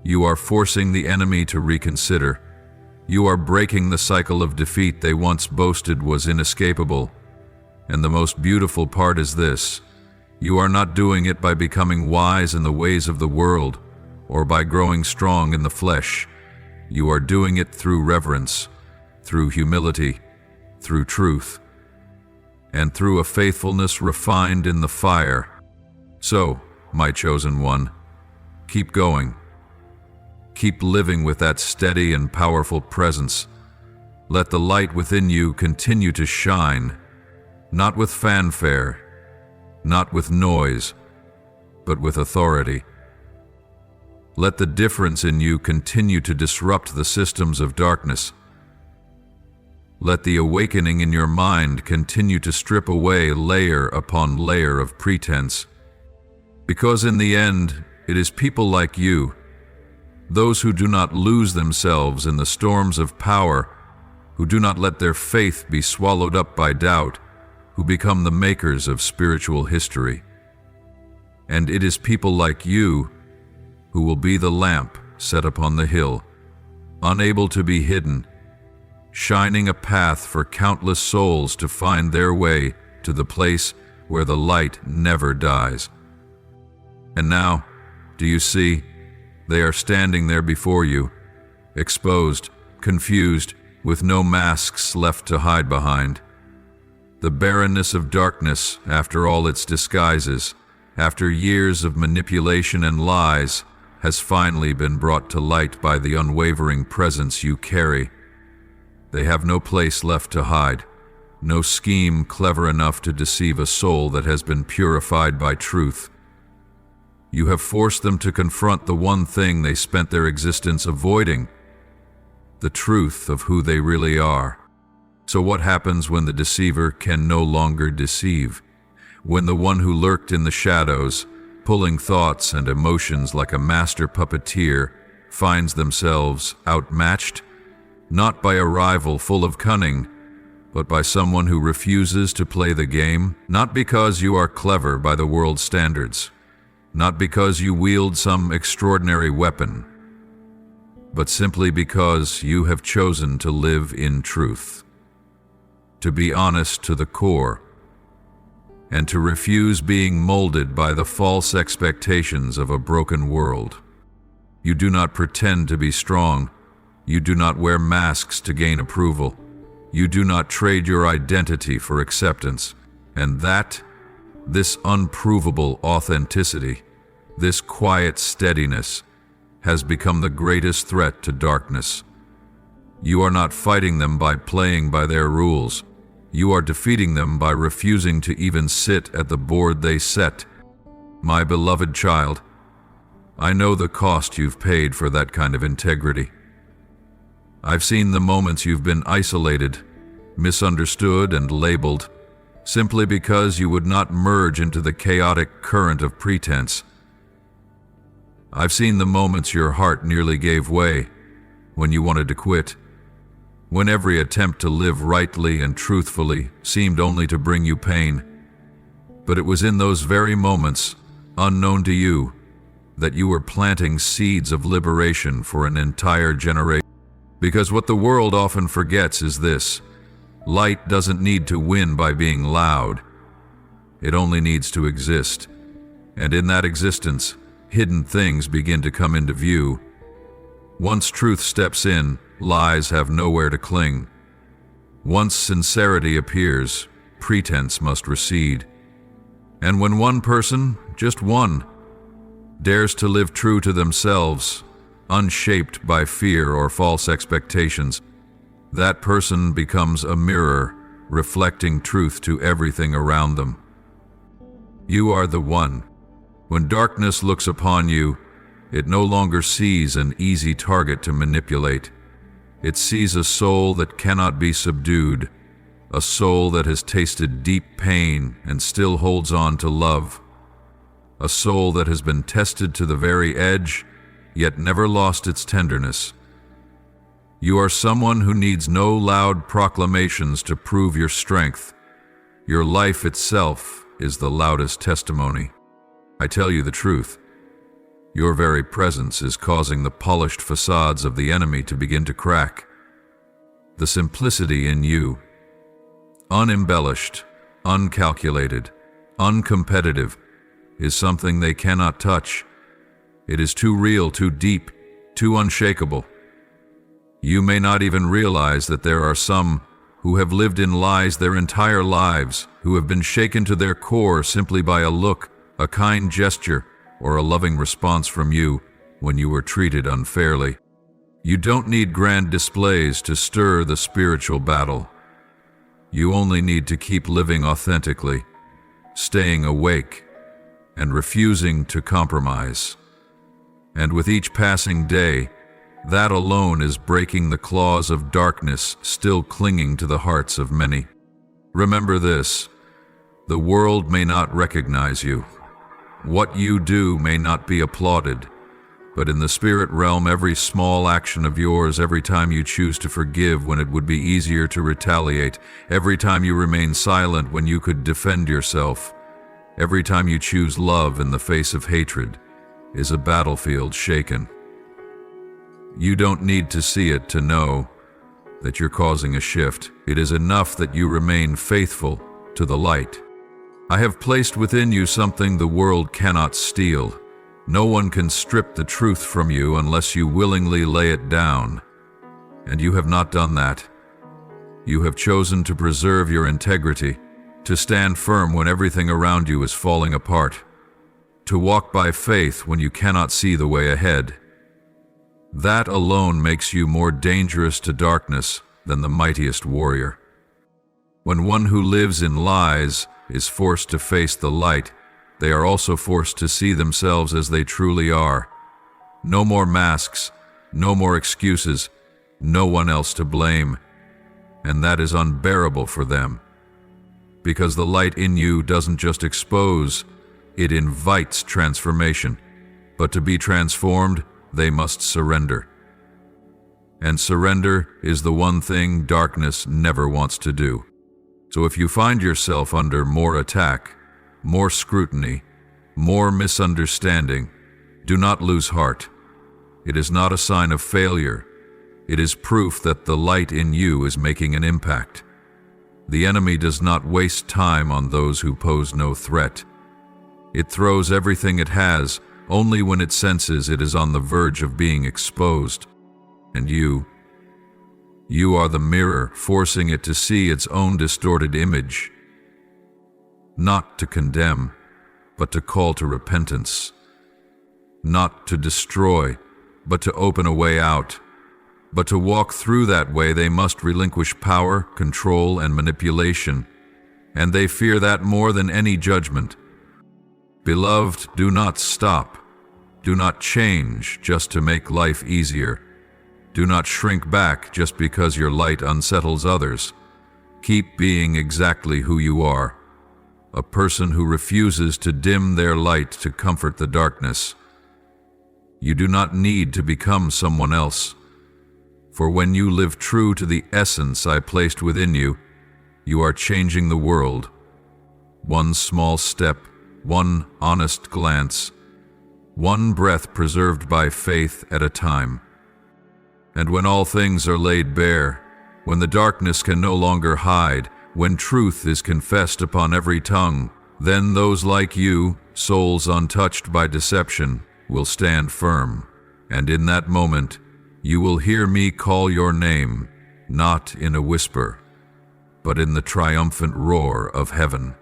You are forcing the enemy to reconsider. You are breaking the cycle of defeat they once boasted was inescapable. And the most beautiful part is this: you are not doing it by becoming wise in the ways of the world or by growing strong in the flesh. You are doing it through reverence, through humility, through truth, and through a faithfulness refined in the fire. So, my chosen one, keep going. Keep living with that steady and powerful presence. Let the light within you continue to shine, not with fanfare, not with noise, but with authority. Let the difference in you continue to disrupt the systems of darkness. Let the awakening in your mind continue to strip away layer upon layer of pretense. Because in the end, it is people like you, those who do not lose themselves in the storms of power, who do not let their faith be swallowed up by doubt, who become the makers of spiritual history. And it is people like you who will be the lamp set upon the hill, unable to be hidden, shining a path for countless souls to find their way to the place where the light never dies. And now, do you see, they are standing there before you, exposed, confused, with no masks left to hide behind. The barrenness of darkness, after all its disguises, after years of manipulation and lies, has finally been brought to light by the unwavering presence you carry. They have no place left to hide, no scheme clever enough to deceive a soul that has been purified by truth. You have forced them to confront the one thing they spent their existence avoiding, the truth of who they really are. So what happens when the deceiver can no longer deceive? When the one who lurked in the shadows, pulling thoughts and emotions like a master puppeteer, finds themselves outmatched, not by a rival full of cunning, but by someone who refuses to play the game, not because you are clever by the world's standards, not because you wield some extraordinary weapon, but simply because you have chosen to live in truth, to be honest to the core, and to refuse being molded by the false expectations of a broken world. You do not pretend to be strong. You do not wear masks to gain approval. You do not trade your identity for acceptance. And this unprovable authenticity, this quiet steadiness, has become the greatest threat to darkness. You are not fighting them by playing by their rules. You are defeating them by refusing to even sit at the board they set. My beloved child, I know the cost you've paid for that kind of integrity. I've seen the moments you've been isolated, misunderstood, and labeled, simply because you would not merge into the chaotic current of pretense. I've seen the moments your heart nearly gave way, when you wanted to quit, when every attempt to live rightly and truthfully seemed only to bring you pain. But it was in those very moments, unknown to you, that you were planting seeds of liberation for an entire generation. Because what the world often forgets is this: light doesn't need to win by being loud. It only needs to exist. And in that existence, hidden things begin to come into view. Once truth steps in, lies have nowhere to cling. Once sincerity appears, pretense must recede. And when one person, just one, dares to live true to themselves, unshaped by fear or false expectations, that person becomes a mirror, reflecting truth to everything around them. You are the one. When darkness looks upon you, it no longer sees an easy target to manipulate. It sees a soul that cannot be subdued, a soul that has tasted deep pain and still holds on to love, a soul that has been tested to the very edge, yet never lost its tenderness. You are someone who needs no loud proclamations to prove your strength. Your life itself is the loudest testimony. I tell you the truth. Your very presence is causing the polished facades of the enemy to begin to crack. The simplicity in you, unembellished, uncalculated, uncompetitive, is something they cannot touch. It is too real, too deep, too unshakable. You may not even realize that there are some who have lived in lies their entire lives, who have been shaken to their core simply by a look, a kind gesture, or a loving response from you when you were treated unfairly. You don't need grand displays to stir the spiritual battle. You only need to keep living authentically, staying awake, and refusing to compromise. And with each passing day, that alone is breaking the claws of darkness still clinging to the hearts of many. Remember this: the world may not recognize you. What you do may not be applauded, but in the spirit realm, every small action of yours, every time you choose to forgive when it would be easier to retaliate, every time you remain silent when you could defend yourself, every time you choose love in the face of hatred, is a battlefield shaken. You don't need to see it to know that you're causing a shift. It is enough that you remain faithful to the light. I have placed within you something the world cannot steal. No one can strip the truth from you unless you willingly lay it down. And you have not done that. You have chosen to preserve your integrity, to stand firm when everything around you is falling apart, to walk by faith when you cannot see the way ahead. That alone makes you more dangerous to darkness than the mightiest warrior. When one who lives in lies is forced to face the light, they are also forced to see themselves as they truly are. No more masks, no more excuses, no one else to blame. And that is unbearable for them. Because the light in you doesn't just expose, it invites transformation. But to be transformed, they must surrender. And surrender is the one thing darkness never wants to do. So if you find yourself under more attack, more scrutiny, more misunderstanding, do not lose heart. It is not a sign of failure. It is proof that the light in you is making an impact. The enemy does not waste time on those who pose no threat. It throws everything it has only when it senses it is on the verge of being exposed. And you are the mirror, forcing it to see its own distorted image. Not to condemn, but to call to repentance. Not to destroy, but to open a way out. But to walk through that way, they must relinquish power, control, and manipulation. And they fear that more than any judgment. Beloved, do not stop. Do not change just to make life easier. Do not shrink back just because your light unsettles others. Keep being exactly who you are. A person who refuses to dim their light to comfort the darkness. You do not need to become someone else. For when you live true to the essence I placed within you, you are changing the world. One small step, one honest glance, one breath preserved by faith at a time. And when all things are laid bare, when the darkness can no longer hide, when truth is confessed upon every tongue, then those like you, souls untouched by deception, will stand firm. And in that moment, you will hear me call your name, not in a whisper, but in the triumphant roar of heaven.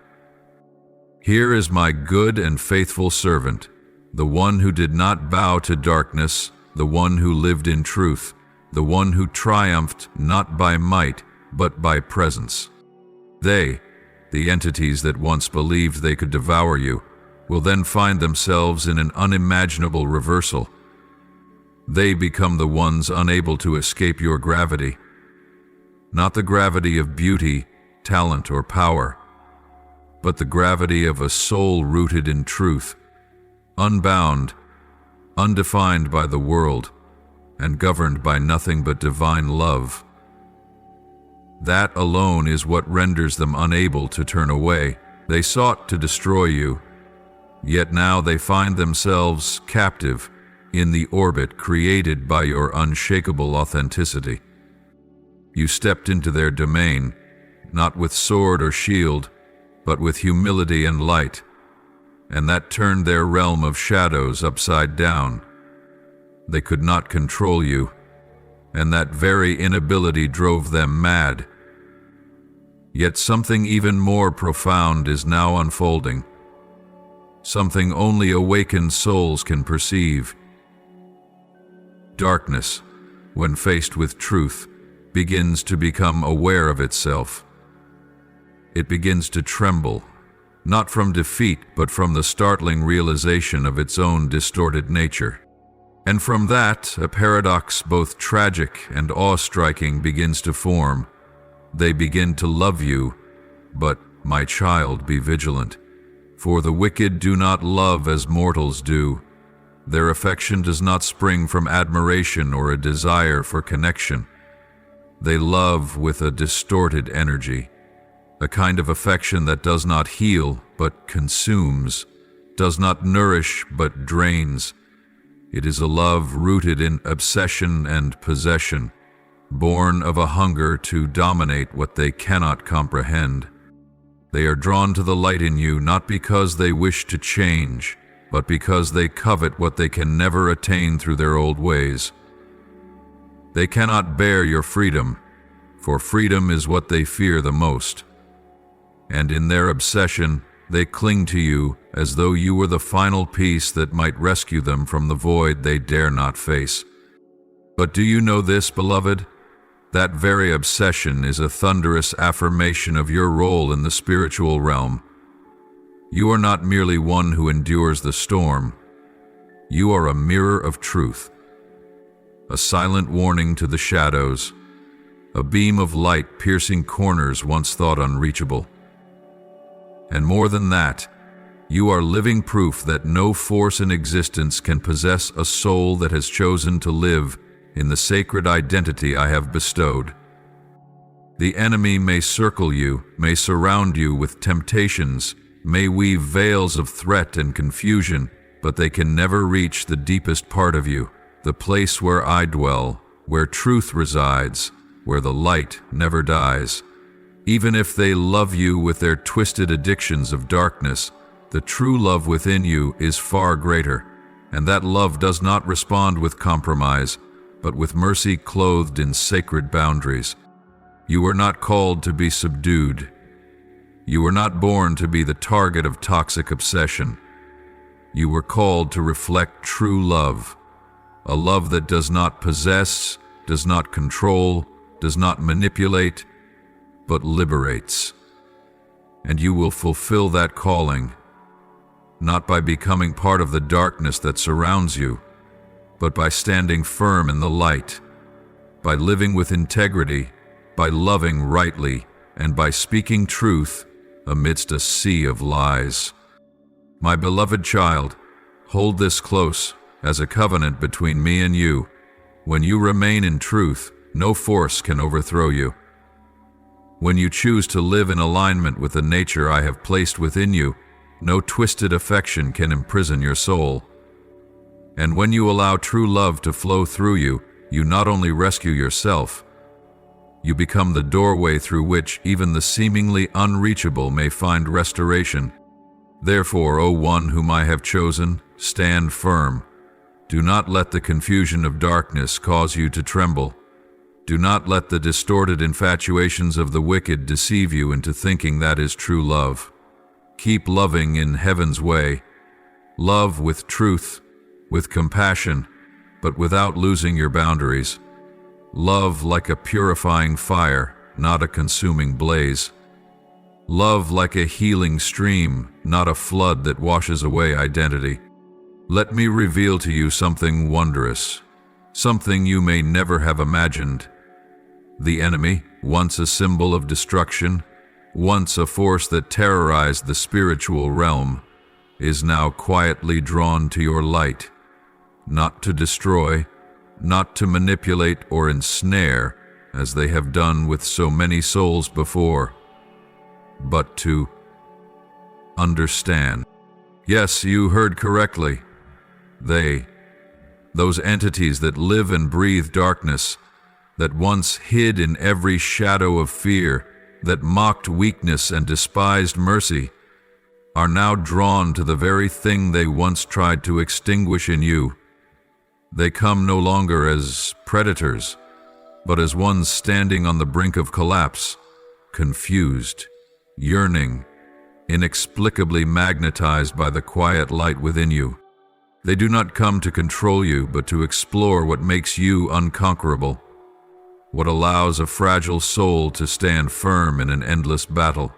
Here is my good and faithful servant, the one who did not bow to darkness, the one who lived in truth, the one who triumphed not by might, but by presence. They, the entities that once believed they could devour you, will then find themselves in an unimaginable reversal. They become the ones unable to escape your gravity. Not the gravity of beauty, talent, or power, but the gravity of a soul rooted in truth, unbound, undefined by the world, and governed by nothing but divine love. That alone is what renders them unable to turn away. They sought to destroy you, yet now they find themselves captive in the orbit created by your unshakable authenticity. You stepped into their domain, not with sword or shield, but with humility and light, and that turned their realm of shadows upside down. They could not control you, and that very inability drove them mad. Yet something even more profound is now unfolding, something only awakened souls can perceive. Darkness, when faced with truth, begins to become aware of itself. It begins to tremble, not from defeat, but from the startling realization of its own distorted nature. And from that, a paradox both tragic and awe-striking begins to form. They begin to love you, but, my child, be vigilant. For the wicked do not love as mortals do. Their affection does not spring from admiration or a desire for connection. They love with a distorted energy, a kind of affection that does not heal but consumes, does not nourish but drains. It is a love rooted in obsession and possession, born of a hunger to dominate what they cannot comprehend. They are drawn to the light in you not because they wish to change, but because they covet what they can never attain through their old ways. They cannot bear your freedom, for freedom is what they fear the most. And in their obsession, they cling to you as though you were the final piece that might rescue them from the void they dare not face. But do you know this, beloved? That very obsession is a thunderous affirmation of your role in the spiritual realm. You are not merely one who endures the storm. You are a mirror of truth, a silent warning to the shadows, a beam of light piercing corners once thought unreachable. And more than that, you are living proof that no force in existence can possess a soul that has chosen to live in the sacred identity I have bestowed. The enemy may circle you, may surround you with temptations, may weave veils of threat and confusion, but they can never reach the deepest part of you, the place where I dwell, where truth resides, where the light never dies. Even if they love you with their twisted addictions of darkness, the true love within you is far greater, and that love does not respond with compromise, but with mercy clothed in sacred boundaries. You were not called to be subdued. You were not born to be the target of toxic obsession. You were called to reflect true love, a love that does not possess, does not control, does not manipulate, but liberates. And you will fulfill that calling, not by becoming part of the darkness that surrounds you, but by standing firm in the light, by living with integrity, by loving rightly, and by speaking truth amidst a sea of lies. My beloved child, hold this close as a covenant between me and you. When you remain in truth, no force can overthrow you. When you choose to live in alignment with the nature I have placed within you, no twisted affection can imprison your soul. And when you allow true love to flow through you, you not only rescue yourself, you become the doorway through which even the seemingly unreachable may find restoration. Therefore, O one whom I have chosen, stand firm. Do not let the confusion of darkness cause you to tremble. Do not let the distorted infatuations of the wicked deceive you into thinking that is true love. Keep loving in heaven's way. Love with truth, with compassion, but without losing your boundaries. Love like a purifying fire, not a consuming blaze. Love like a healing stream, not a flood that washes away identity. Let me reveal to you something wondrous, something you may never have imagined. The enemy, once a symbol of destruction, once a force that terrorized the spiritual realm, is now quietly drawn to your light, not to destroy, not to manipulate or ensnare, as they have done with so many souls before, but to understand. Yes, you heard correctly. Those entities that live and breathe darkness, that once hid in every shadow of fear, that mocked weakness and despised mercy, are now drawn to the very thing they once tried to extinguish in you. They come no longer as predators, but as ones standing on the brink of collapse, confused, yearning, inexplicably magnetized by the quiet light within you. They do not come to control you, but to explore what makes you unconquerable, what allows a fragile soul to stand firm in an endless battle,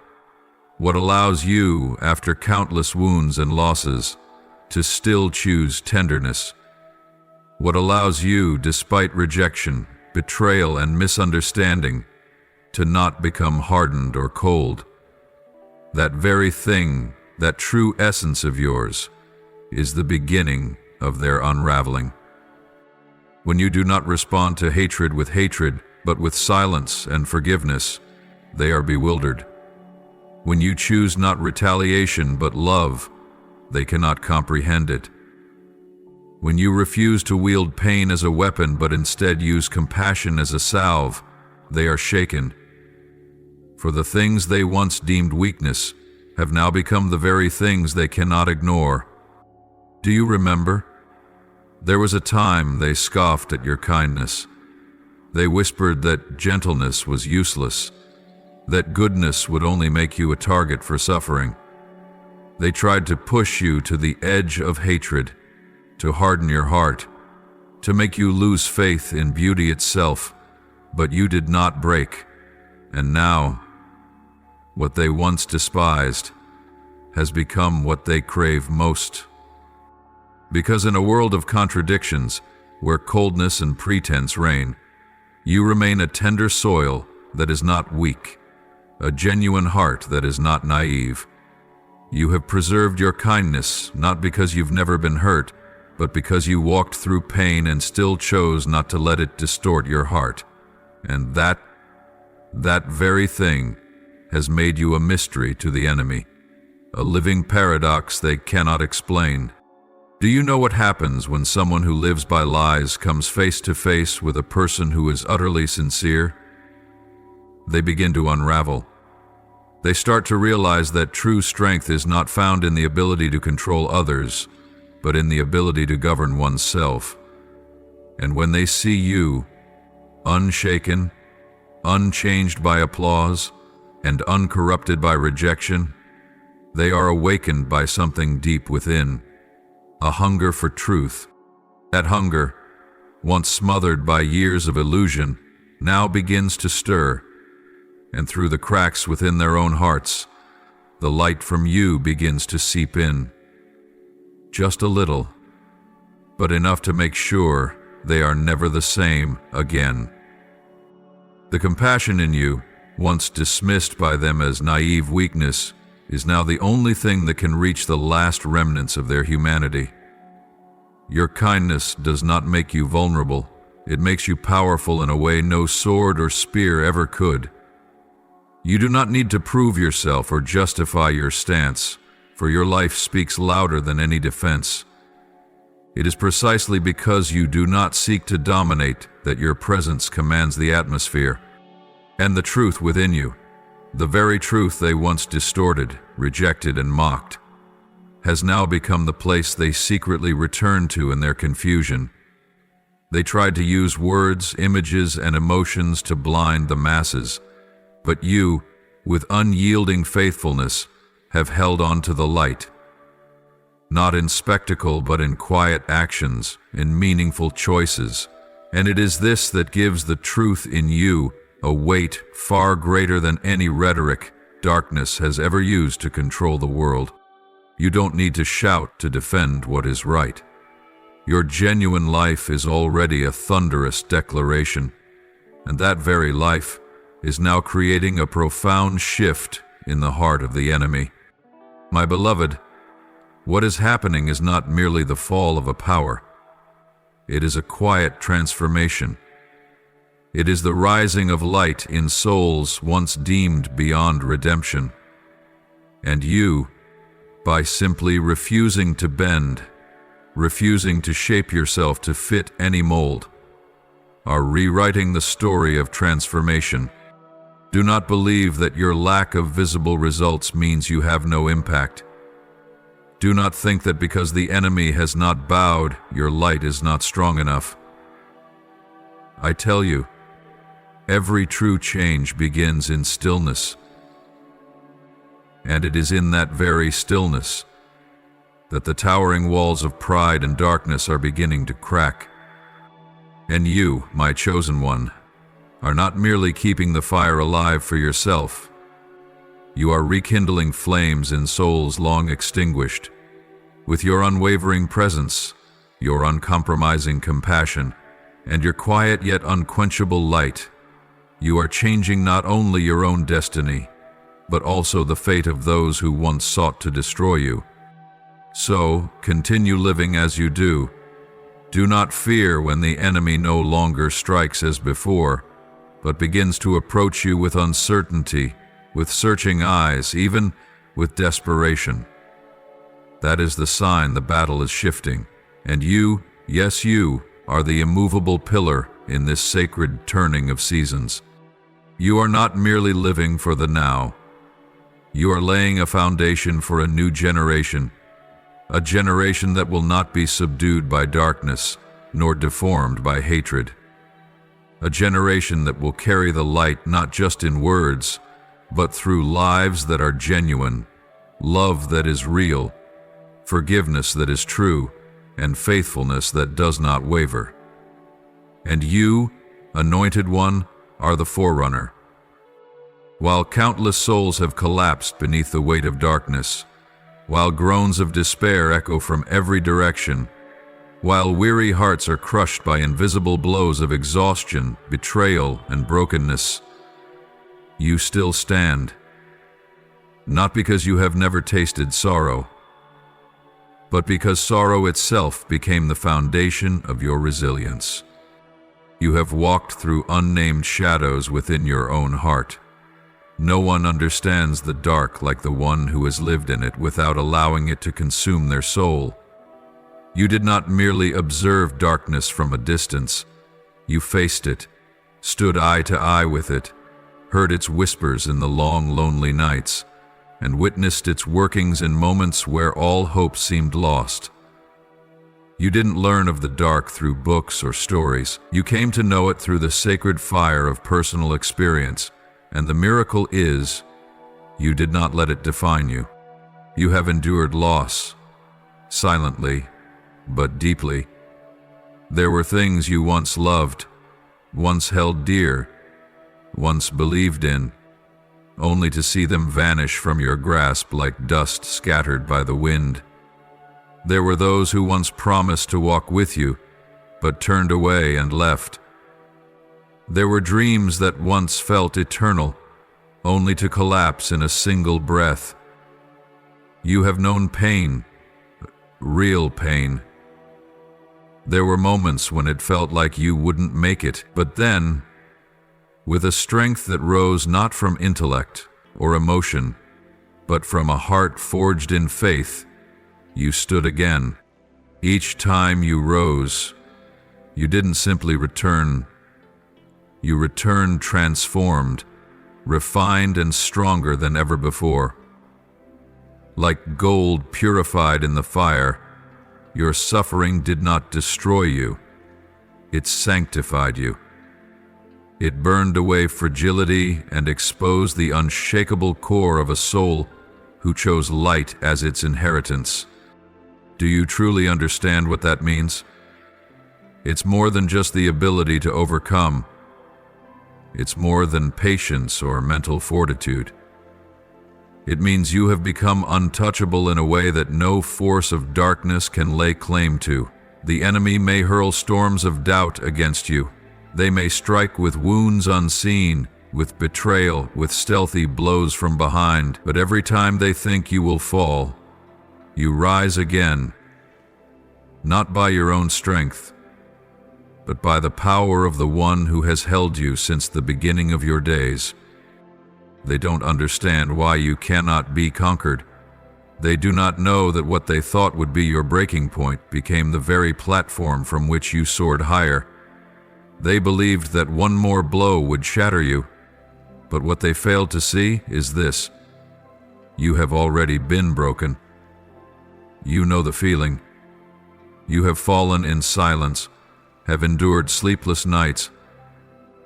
what allows you, after countless wounds and losses, to still choose tenderness, What allows you, despite rejection, betrayal, and misunderstanding, to not become hardened or cold. That very thing, that true essence of yours, is the beginning of their unraveling. When you do not respond to hatred with hatred, but with silence and forgiveness, they are bewildered. When you choose not retaliation but love, they cannot comprehend it. When you refuse to wield pain as a weapon but instead use compassion as a salve, they are shaken. For the things they once deemed weakness have now become the very things they cannot ignore. Do you remember? There was a time they scoffed at your kindness. They whispered that gentleness was useless, that goodness would only make you a target for suffering. They tried to push you to the edge of hatred, to harden your heart, to make you lose faith in beauty itself, but you did not break. And now, what they once despised has become what they crave most. Because in a world of contradictions, where coldness and pretense reign, you remain a tender soil that is not weak, a genuine heart that is not naive. You have preserved your kindness not because you've never been hurt, but because you walked through pain and still chose not to let it distort your heart. And that very thing has made you a mystery to the enemy, a living paradox they cannot explain. Do you know what happens when someone who lives by lies comes face to face with a person who is utterly sincere? They begin to unravel. They start to realize that true strength is not found in the ability to control others, but in the ability to govern oneself. And when they see you, unshaken, unchanged by applause, and uncorrupted by rejection, they are awakened by something deep within, a hunger for truth. That hunger, once smothered by years of illusion, now begins to stir, and through the cracks within their own hearts, the light from you begins to seep in. Just a little, but enough to make sure they are never the same again. The compassion in you, once dismissed by them as naive weakness, is now the only thing that can reach the last remnants of their humanity. Your kindness does not make you vulnerable. It makes you powerful in a way no sword or spear ever could. You do not need to prove yourself or justify your stance, for your life speaks louder than any defense. It is precisely because you do not seek to dominate that your presence commands the atmosphere. And the truth within you, the very truth they once distorted, rejected, and mocked, has now become the place they secretly return to in their confusion. They tried to use words, images, and emotions to blind the masses, but you, with unyielding faithfulness, have held on to the light. Not in spectacle, but in quiet actions, in meaningful choices. And it is this that gives the truth in you a weight far greater than any rhetoric darkness has ever used to control the world. You don't need to shout to defend what is right. Your genuine life is already a thunderous declaration, and that very life is now creating a profound shift in the heart of the enemy. My beloved, what is happening is not merely the fall of a power. It is a quiet transformation. It is the rising of light in souls once deemed beyond redemption. And you, by simply refusing to bend, refusing to shape yourself to fit any mold, are rewriting the story of transformation. Do not believe that your lack of visible results means you have no impact. Do not think that because the enemy has not bowed, your light is not strong enough. I tell you, every true change begins in stillness. And it is in that very stillness that the towering walls of pride and darkness are beginning to crack. And you, my chosen one, are not merely keeping the fire alive for yourself. You are rekindling flames in souls long extinguished. With your unwavering presence, your uncompromising compassion, and your quiet yet unquenchable light. You are changing not only your own destiny, but also the fate of those who once sought to destroy you. So, continue living as you do. Do not fear when the enemy no longer strikes as before, but begins to approach you with uncertainty, with searching eyes, even with desperation. That is the sign the battle is shifting, and you, yes you, are the immovable pillar in this sacred turning of seasons. You are not merely living for the now. You are laying a foundation for a new generation, a generation that will not be subdued by darkness, nor deformed by hatred. A generation that will carry the light not just in words, but through lives that are genuine, love that is real, forgiveness that is true, and faithfulness that does not waver. And you, Anointed One, are the forerunner. While countless souls have collapsed beneath the weight of darkness, while groans of despair echo from every direction, while weary hearts are crushed by invisible blows of exhaustion, betrayal, and brokenness, you still stand. Not because you have never tasted sorrow, but because sorrow itself became the foundation of your resilience. You have walked through unnamed shadows within your own heart. No one understands the dark like the one who has lived in it without allowing it to consume their soul. You did not merely observe darkness from a distance. You faced it, stood eye to eye with it, heard its whispers in the long, lonely nights, and witnessed its workings in moments where all hope seemed lost. You didn't learn of the dark through books or stories. You came to know it through the sacred fire of personal experience. And the miracle is, you did not let it define you. You have endured loss, silently, but deeply. There were things you once loved, once held dear, once believed in, only to see them vanish from your grasp like dust scattered by the wind. There were those who once promised to walk with you, but turned away and left. There were dreams that once felt eternal, only to collapse in a single breath. You have known pain, real pain. There were moments when it felt like you wouldn't make it, but then, with a strength that rose not from intellect or emotion, but from a heart forged in faith, you stood again. Each time you rose, you didn't simply return. You returned transformed, refined and stronger than ever before. Like gold purified in the fire, your suffering did not destroy you. It sanctified you. It burned away fragility and exposed the unshakable core of a soul who chose light as its inheritance. Do you truly understand what that means? It's more than just the ability to overcome. It's more than patience or mental fortitude. It means you have become untouchable in a way that no force of darkness can lay claim to. The enemy may hurl storms of doubt against you. They may strike with wounds unseen, with betrayal, with stealthy blows from behind, but every time they think you will fall, you rise again, not by your own strength, but by the power of the one who has held you since the beginning of your days. They don't understand why you cannot be conquered. They do not know that what they thought would be your breaking point became the very platform from which you soared higher. They believed that one more blow would shatter you, but what they failed to see is this: you have already been broken. You know the feeling. You have fallen in silence, have endured sleepless nights,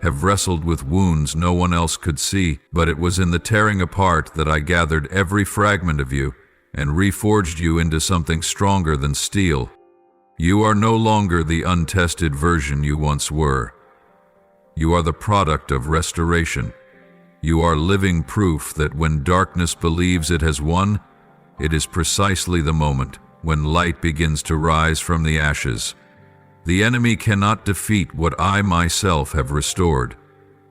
have wrestled with wounds no one else could see, but it was in the tearing apart that I gathered every fragment of you and reforged you into something stronger than steel. You are no longer the untested version you once were. You are the product of restoration. You are living proof that when darkness believes it has won, it is precisely the moment when light begins to rise from the ashes. The enemy cannot defeat what I myself have restored.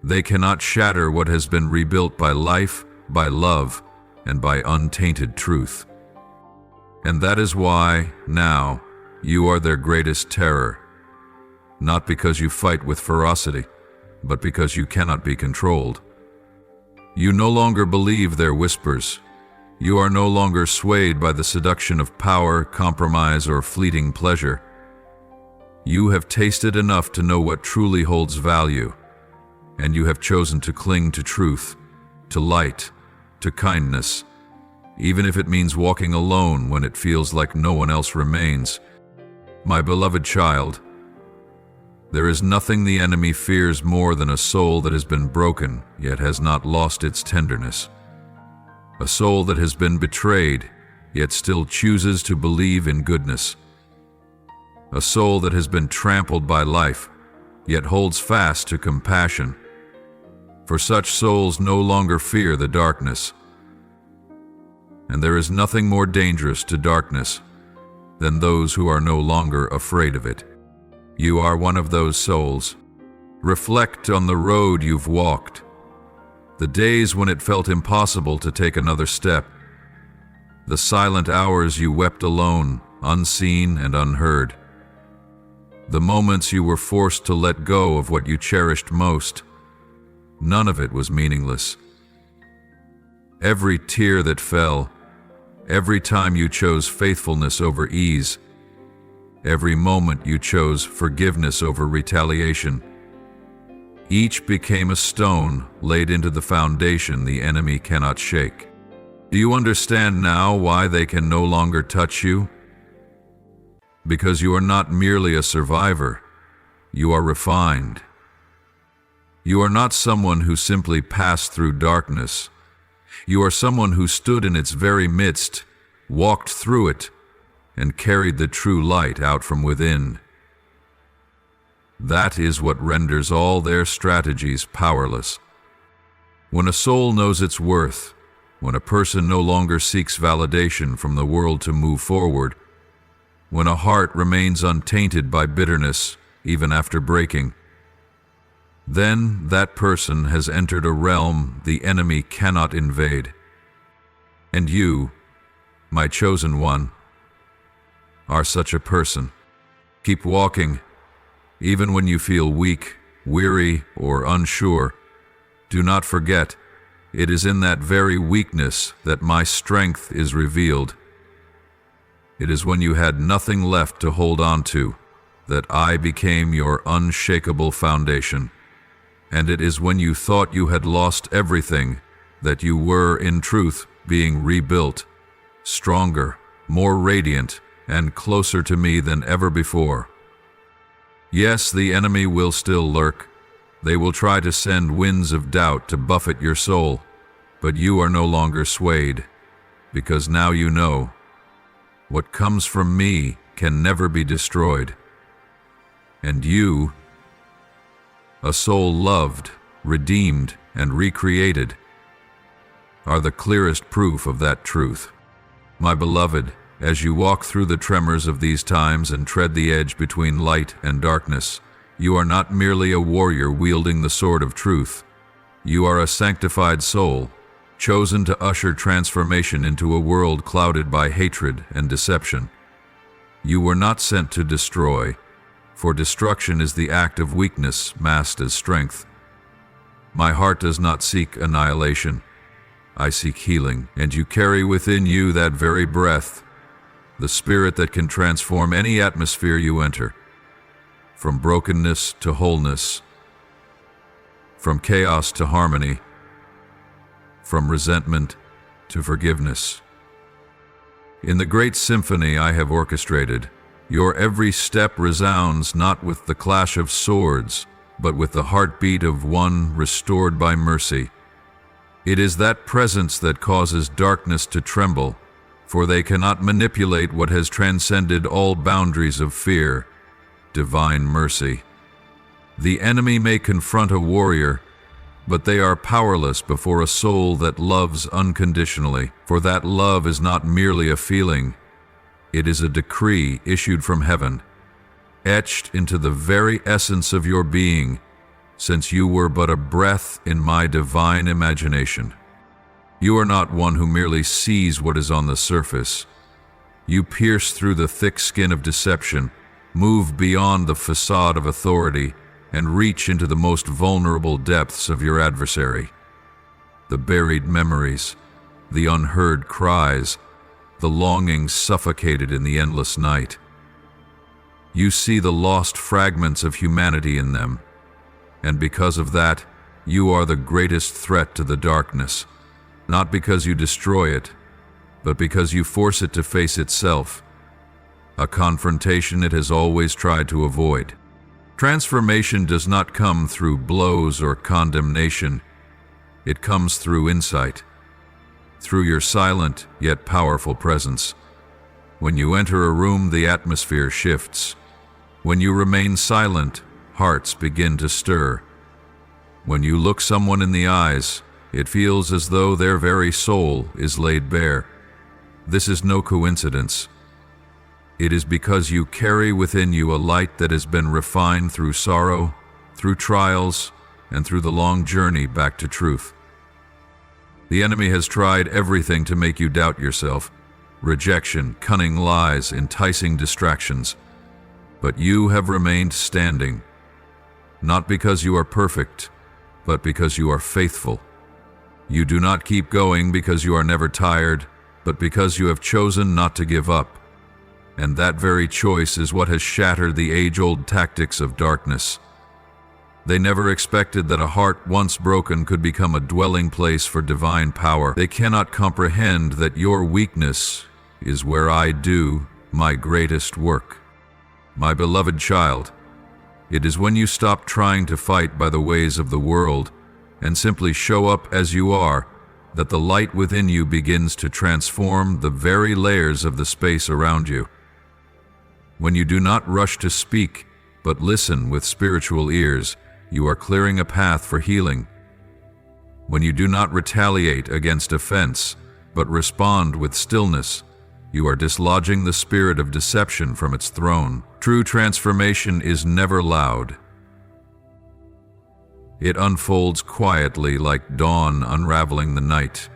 They cannot shatter what has been rebuilt by life, by love, and by untainted truth. And that is why, now, you are their greatest terror. Not because you fight with ferocity, but because you cannot be controlled. You no longer believe their whispers. You are no longer swayed by the seduction of power, compromise, or fleeting pleasure. You have tasted enough to know what truly holds value, and you have chosen to cling to truth, to light, to kindness, even if it means walking alone when it feels like no one else remains. My beloved child, there is nothing the enemy fears more than a soul that has been broken, yet has not lost its tenderness. A soul that has been betrayed, yet still chooses to believe in goodness. A soul that has been trampled by life, yet holds fast to compassion. For such souls no longer fear the darkness. And there is nothing more dangerous to darkness than those who are no longer afraid of it. You are one of those souls. Reflect on the road you've walked, the days when it felt impossible to take another step, the silent hours you wept alone, unseen and unheard, the moments you were forced to let go of what you cherished most. None of it was meaningless. Every tear that fell, every time you chose faithfulness over ease, every moment you chose forgiveness over retaliation, each became a stone laid into the foundation the enemy cannot shake. Do you understand now why they can no longer touch you? Because you are not merely a survivor, you are refined. You are not someone who simply passed through darkness. You are someone who stood in its very midst, walked through it, and carried the true light out from within. That is what renders all their strategies powerless. When a soul knows its worth, when a person no longer seeks validation from the world to move forward, when a heart remains untainted by bitterness, even after breaking, then that person has entered a realm the enemy cannot invade. And you, my chosen one, are such a person. Keep walking, even when you feel weak, weary, or unsure. Do not forget, it is in that very weakness that my strength is revealed. It is when you had nothing left to hold on to that I became your unshakable foundation. And it is when you thought you had lost everything that you were, in truth, being rebuilt, stronger, more radiant, and closer to me than ever before. Yes, the enemy will still lurk. They will try to send winds of doubt to buffet your soul, but you are no longer swayed, because now you know, what comes from me can never be destroyed. And you, a soul loved, redeemed, and recreated, are the clearest proof of that truth. My beloved, as you walk through the tremors of these times and tread the edge between light and darkness, you are not merely a warrior wielding the sword of truth. You are a sanctified soul, chosen to usher transformation into a world clouded by hatred and deception. You were not sent to destroy, for destruction is the act of weakness masked as strength. My heart does not seek annihilation. I seek healing, and you carry within you that very breath, the spirit that can transform any atmosphere you enter, from brokenness to wholeness, from chaos to harmony, from resentment to forgiveness. In the great symphony I have orchestrated, your every step resounds not with the clash of swords, but with the heartbeat of one restored by mercy. It is that presence that causes darkness to tremble, for they cannot manipulate what has transcended all boundaries of fear, divine mercy. The enemy may confront a warrior, but they are powerless before a soul that loves unconditionally, for that love is not merely a feeling, It is a decree issued from heaven, etched into the very essence of your being, since you were but a breath in my divine imagination. You are not one who merely sees what is on the surface. You pierce through the thick skin of deception, move beyond the facade of authority, and reach into the most vulnerable depths of your adversary. The buried memories, the unheard cries, the longings suffocated in the endless night. You see the lost fragments of humanity in them, and because of that, you are the greatest threat to the darkness, not because you destroy it, but because you force it to face itself, a confrontation it has always tried to avoid. Transformation does not come through blows or condemnation. It comes through insight, through your silent yet powerful presence. When you enter a room, the atmosphere shifts. When you remain silent, hearts begin to stir. When you look someone in the eyes, it feels as though their very soul is laid bare. This is no coincidence. It is because you carry within you a light that has been refined through sorrow, through trials, and through the long journey back to truth. The enemy has tried everything to make you doubt yourself: rejection, cunning lies, enticing distractions. But you have remained standing, not because you are perfect, but because you are faithful. You do not keep going because you are never tired, but because you have chosen not to give up. And that very choice is what has shattered the age-old tactics of darkness. They never expected that a heart once broken could become a dwelling place for divine power. They cannot comprehend that your weakness is where I do my greatest work. My beloved child, it is when you stop trying to fight by the ways of the world and simply show up as you are that the light within you begins to transform the very layers of the space around you. When you do not rush to speak, but listen with spiritual ears, you are clearing a path for healing. When you do not retaliate against offense, but respond with stillness, you are dislodging the spirit of deception from its throne. True transformation is never loud. It unfolds quietly like dawn unraveling the night,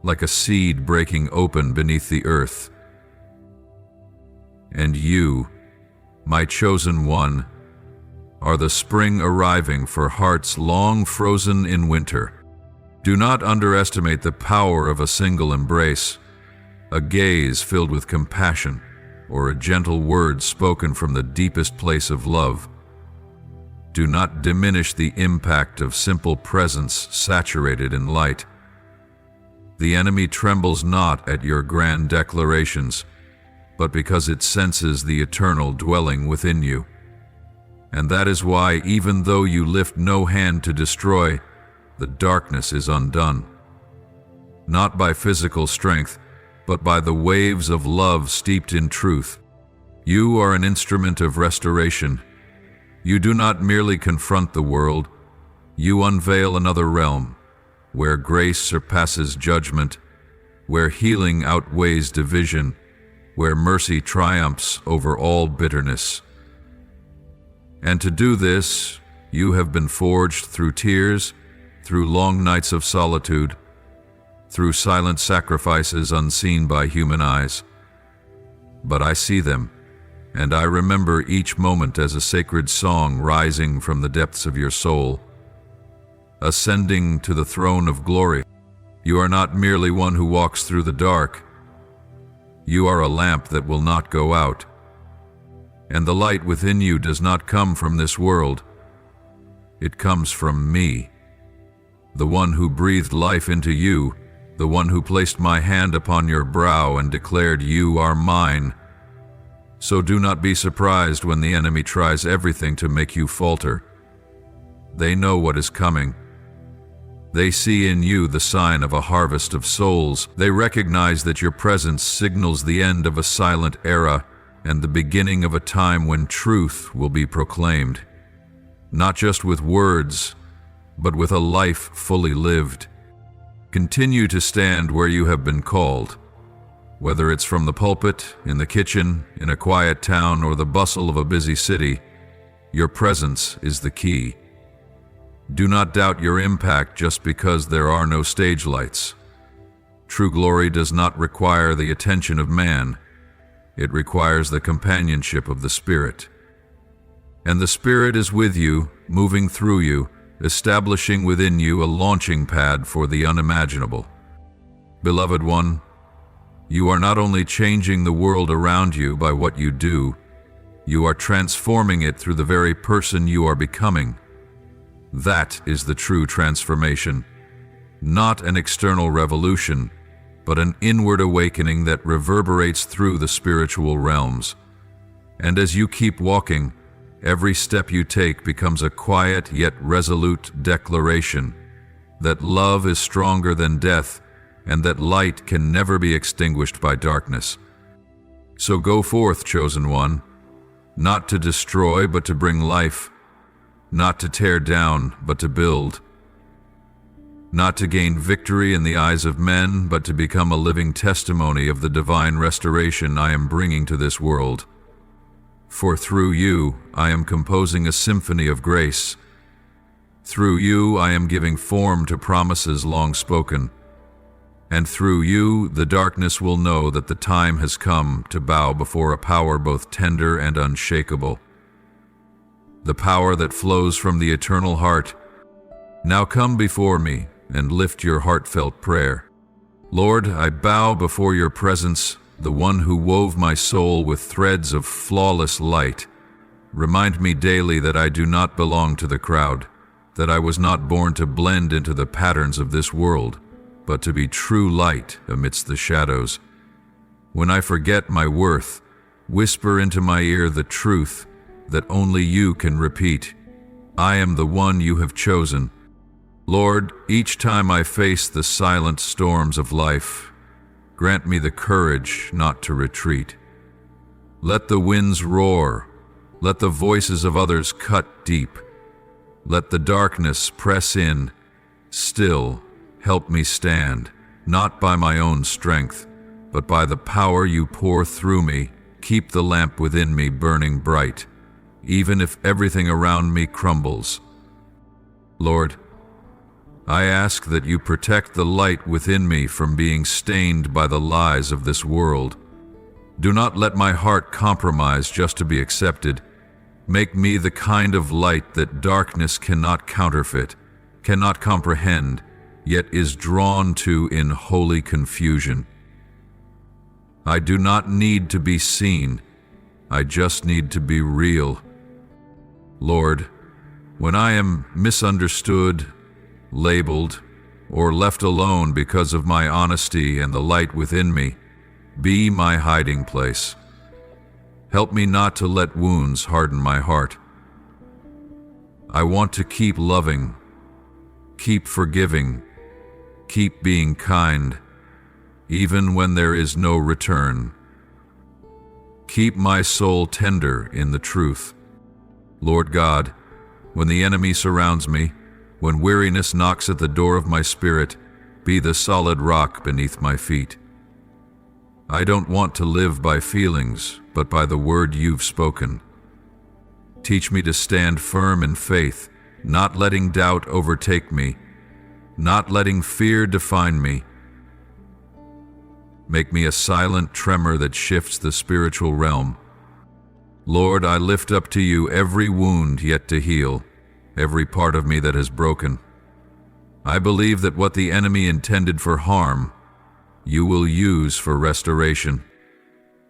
like a seed breaking open beneath the earth. And you, my chosen one, are the spring arriving for hearts long frozen in winter. Do not underestimate the power of a single embrace, a gaze filled with compassion, or a gentle word spoken from the deepest place of love. Do not diminish the impact of simple presence saturated in light. The enemy trembles not at your grand declarations, but because it senses the eternal dwelling within you. And that is why, even though you lift no hand to destroy, the darkness is undone. Not by physical strength, but by the waves of love steeped in truth. You are an instrument of restoration. You do not merely confront the world, you unveil another realm, where grace surpasses judgment, where healing outweighs division, where mercy triumphs over all bitterness. And to do this, you have been forged through tears, through long nights of solitude, through silent sacrifices unseen by human eyes. But I see them, and I remember each moment as a sacred song rising from the depths of your soul, ascending to the throne of glory. You are not merely one who walks through the dark. You are a lamp that will not go out. And the light within you does not come from this world. It comes from me, the one who breathed life into you, the one who placed my hand upon your brow and declared, "You are mine." So do not be surprised when the enemy tries everything to make you falter. They know what is coming. They see in you the sign of a harvest of souls. They recognize that your presence signals the end of a silent era and the beginning of a time when truth will be proclaimed, not just with words, but with a life fully lived. Continue to stand where you have been called, Whether it's from the pulpit, in the kitchen, in a quiet town, or the bustle of a busy city, your presence is the key. Do not doubt your impact just because there are no stage lights. True glory does not require the attention of man. It requires the companionship of the Spirit. And the Spirit is with you, moving through you, establishing within you a launching pad for the unimaginable. Beloved one, you are not only changing the world around you by what you do, you are transforming it through the very person you are becoming. That is the true transformation. Not an external revolution, but an inward awakening that reverberates through the spiritual realms. And as you keep walking, every step you take becomes a quiet yet resolute declaration that love is stronger than death and that light can never be extinguished by darkness. So go forth, chosen one, not to destroy but to bring life, not to tear down but to build, not to gain victory in the eyes of men but to become a living testimony of the divine restoration I am bringing to this world. For through you I am composing a symphony of grace. Through you I am giving form to promises long spoken. And through you the darkness will know that the time has come to bow before a power both tender and unshakable. The power that flows from the eternal heart. Now come before me and lift your heartfelt prayer. Lord, I bow before your presence, the one who wove my soul with threads of flawless light. Remind me daily that I do not belong to the crowd, that I was not born to blend into the patterns of this world, but to be true light amidst the shadows. When I forget my worth, whisper into my ear the truth that only you can repeat. I am the one you have chosen. Lord, each time I face the silent storms of life, grant me the courage not to retreat. Let the winds roar. Let the voices of others cut deep. Let the darkness press in. Still, help me stand, not by my own strength, but by the power you pour through me. Keep the lamp within me burning bright, even if everything around me crumbles. Lord, I ask that you protect the light within me from being stained by the lies of this world. Do not let my heart compromise just to be accepted. Make me the kind of light that darkness cannot counterfeit, cannot comprehend, yet is drawn to in holy confusion. I do not need to be seen. I just need to be real. Lord, when I am misunderstood, labeled, or left alone because of my honesty and the light within me, be my hiding place. Help me not to let wounds harden my heart. I want to keep loving, keep forgiving, keep being kind, even when there is no return. Keep my soul tender in the truth. Lord God, when the enemy surrounds me, when weariness knocks at the door of my spirit, be the solid rock beneath my feet. I don't want to live by feelings, but by the word you've spoken. Teach me to stand firm in faith, not letting doubt overtake me, not letting fear define me. Make me a silent tremor that shifts the spiritual realm. Lord, I lift up to you every wound yet to heal, every part of me that has broken. I believe that what the enemy intended for harm, you will use for restoration.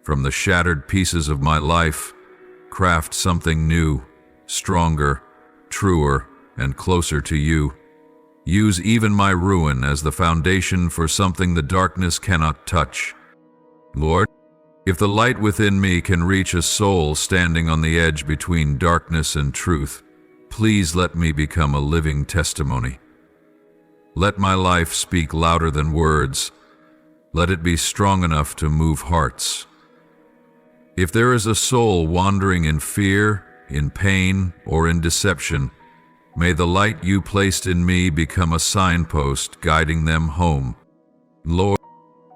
From the shattered pieces of my life, craft something new, stronger, truer, and closer to you. Use even my ruin as the foundation for something the darkness cannot touch. Lord, if the light within me can reach a soul standing on the edge between darkness and truth, please let me become a living testimony. Let my life speak louder than words. Let it be strong enough to move hearts. If there is a soul wandering in fear, in pain, or in deception, may the light you placed in me become a signpost guiding them home. Lord,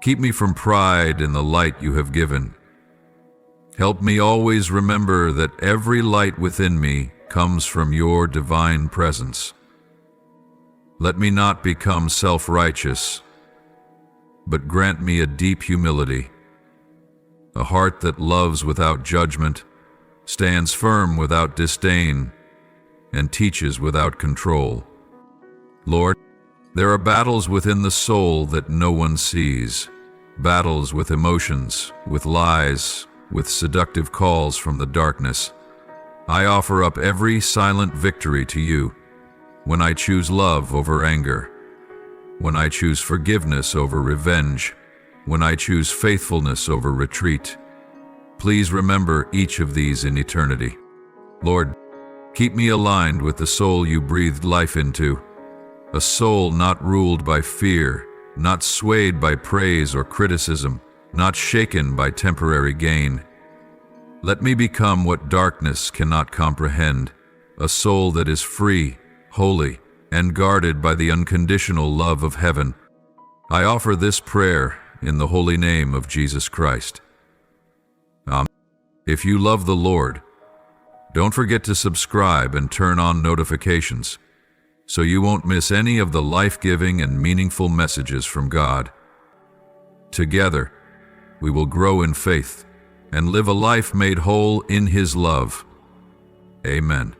Keep me from pride in the light you have given. Help me always remember that every light within me comes from your divine presence. Let me not become self-righteous, but grant me a deep humility, a heart that loves without judgment, stands firm without disdain, and teaches without control. Lord, there are battles within the soul that no one sees, battles with emotions, with lies, with seductive calls from the darkness. I offer up every silent victory to you when I choose love over anger, when I choose forgiveness over revenge, when I choose faithfulness over retreat. Please remember each of these in eternity. Lord, keep me aligned with the soul you breathed life into, a soul not ruled by fear, not swayed by praise or criticism, not shaken by temporary gain. Let me become what darkness cannot comprehend, a soul that is free, holy, and guarded by the unconditional love of heaven. I offer this prayer in the holy name of Jesus Christ. Amen. If you love the Lord, don't forget to subscribe and turn on notifications so you won't miss any of the life-giving and meaningful messages from God. Together, we will grow in faith and live a life made whole in His love. Amen.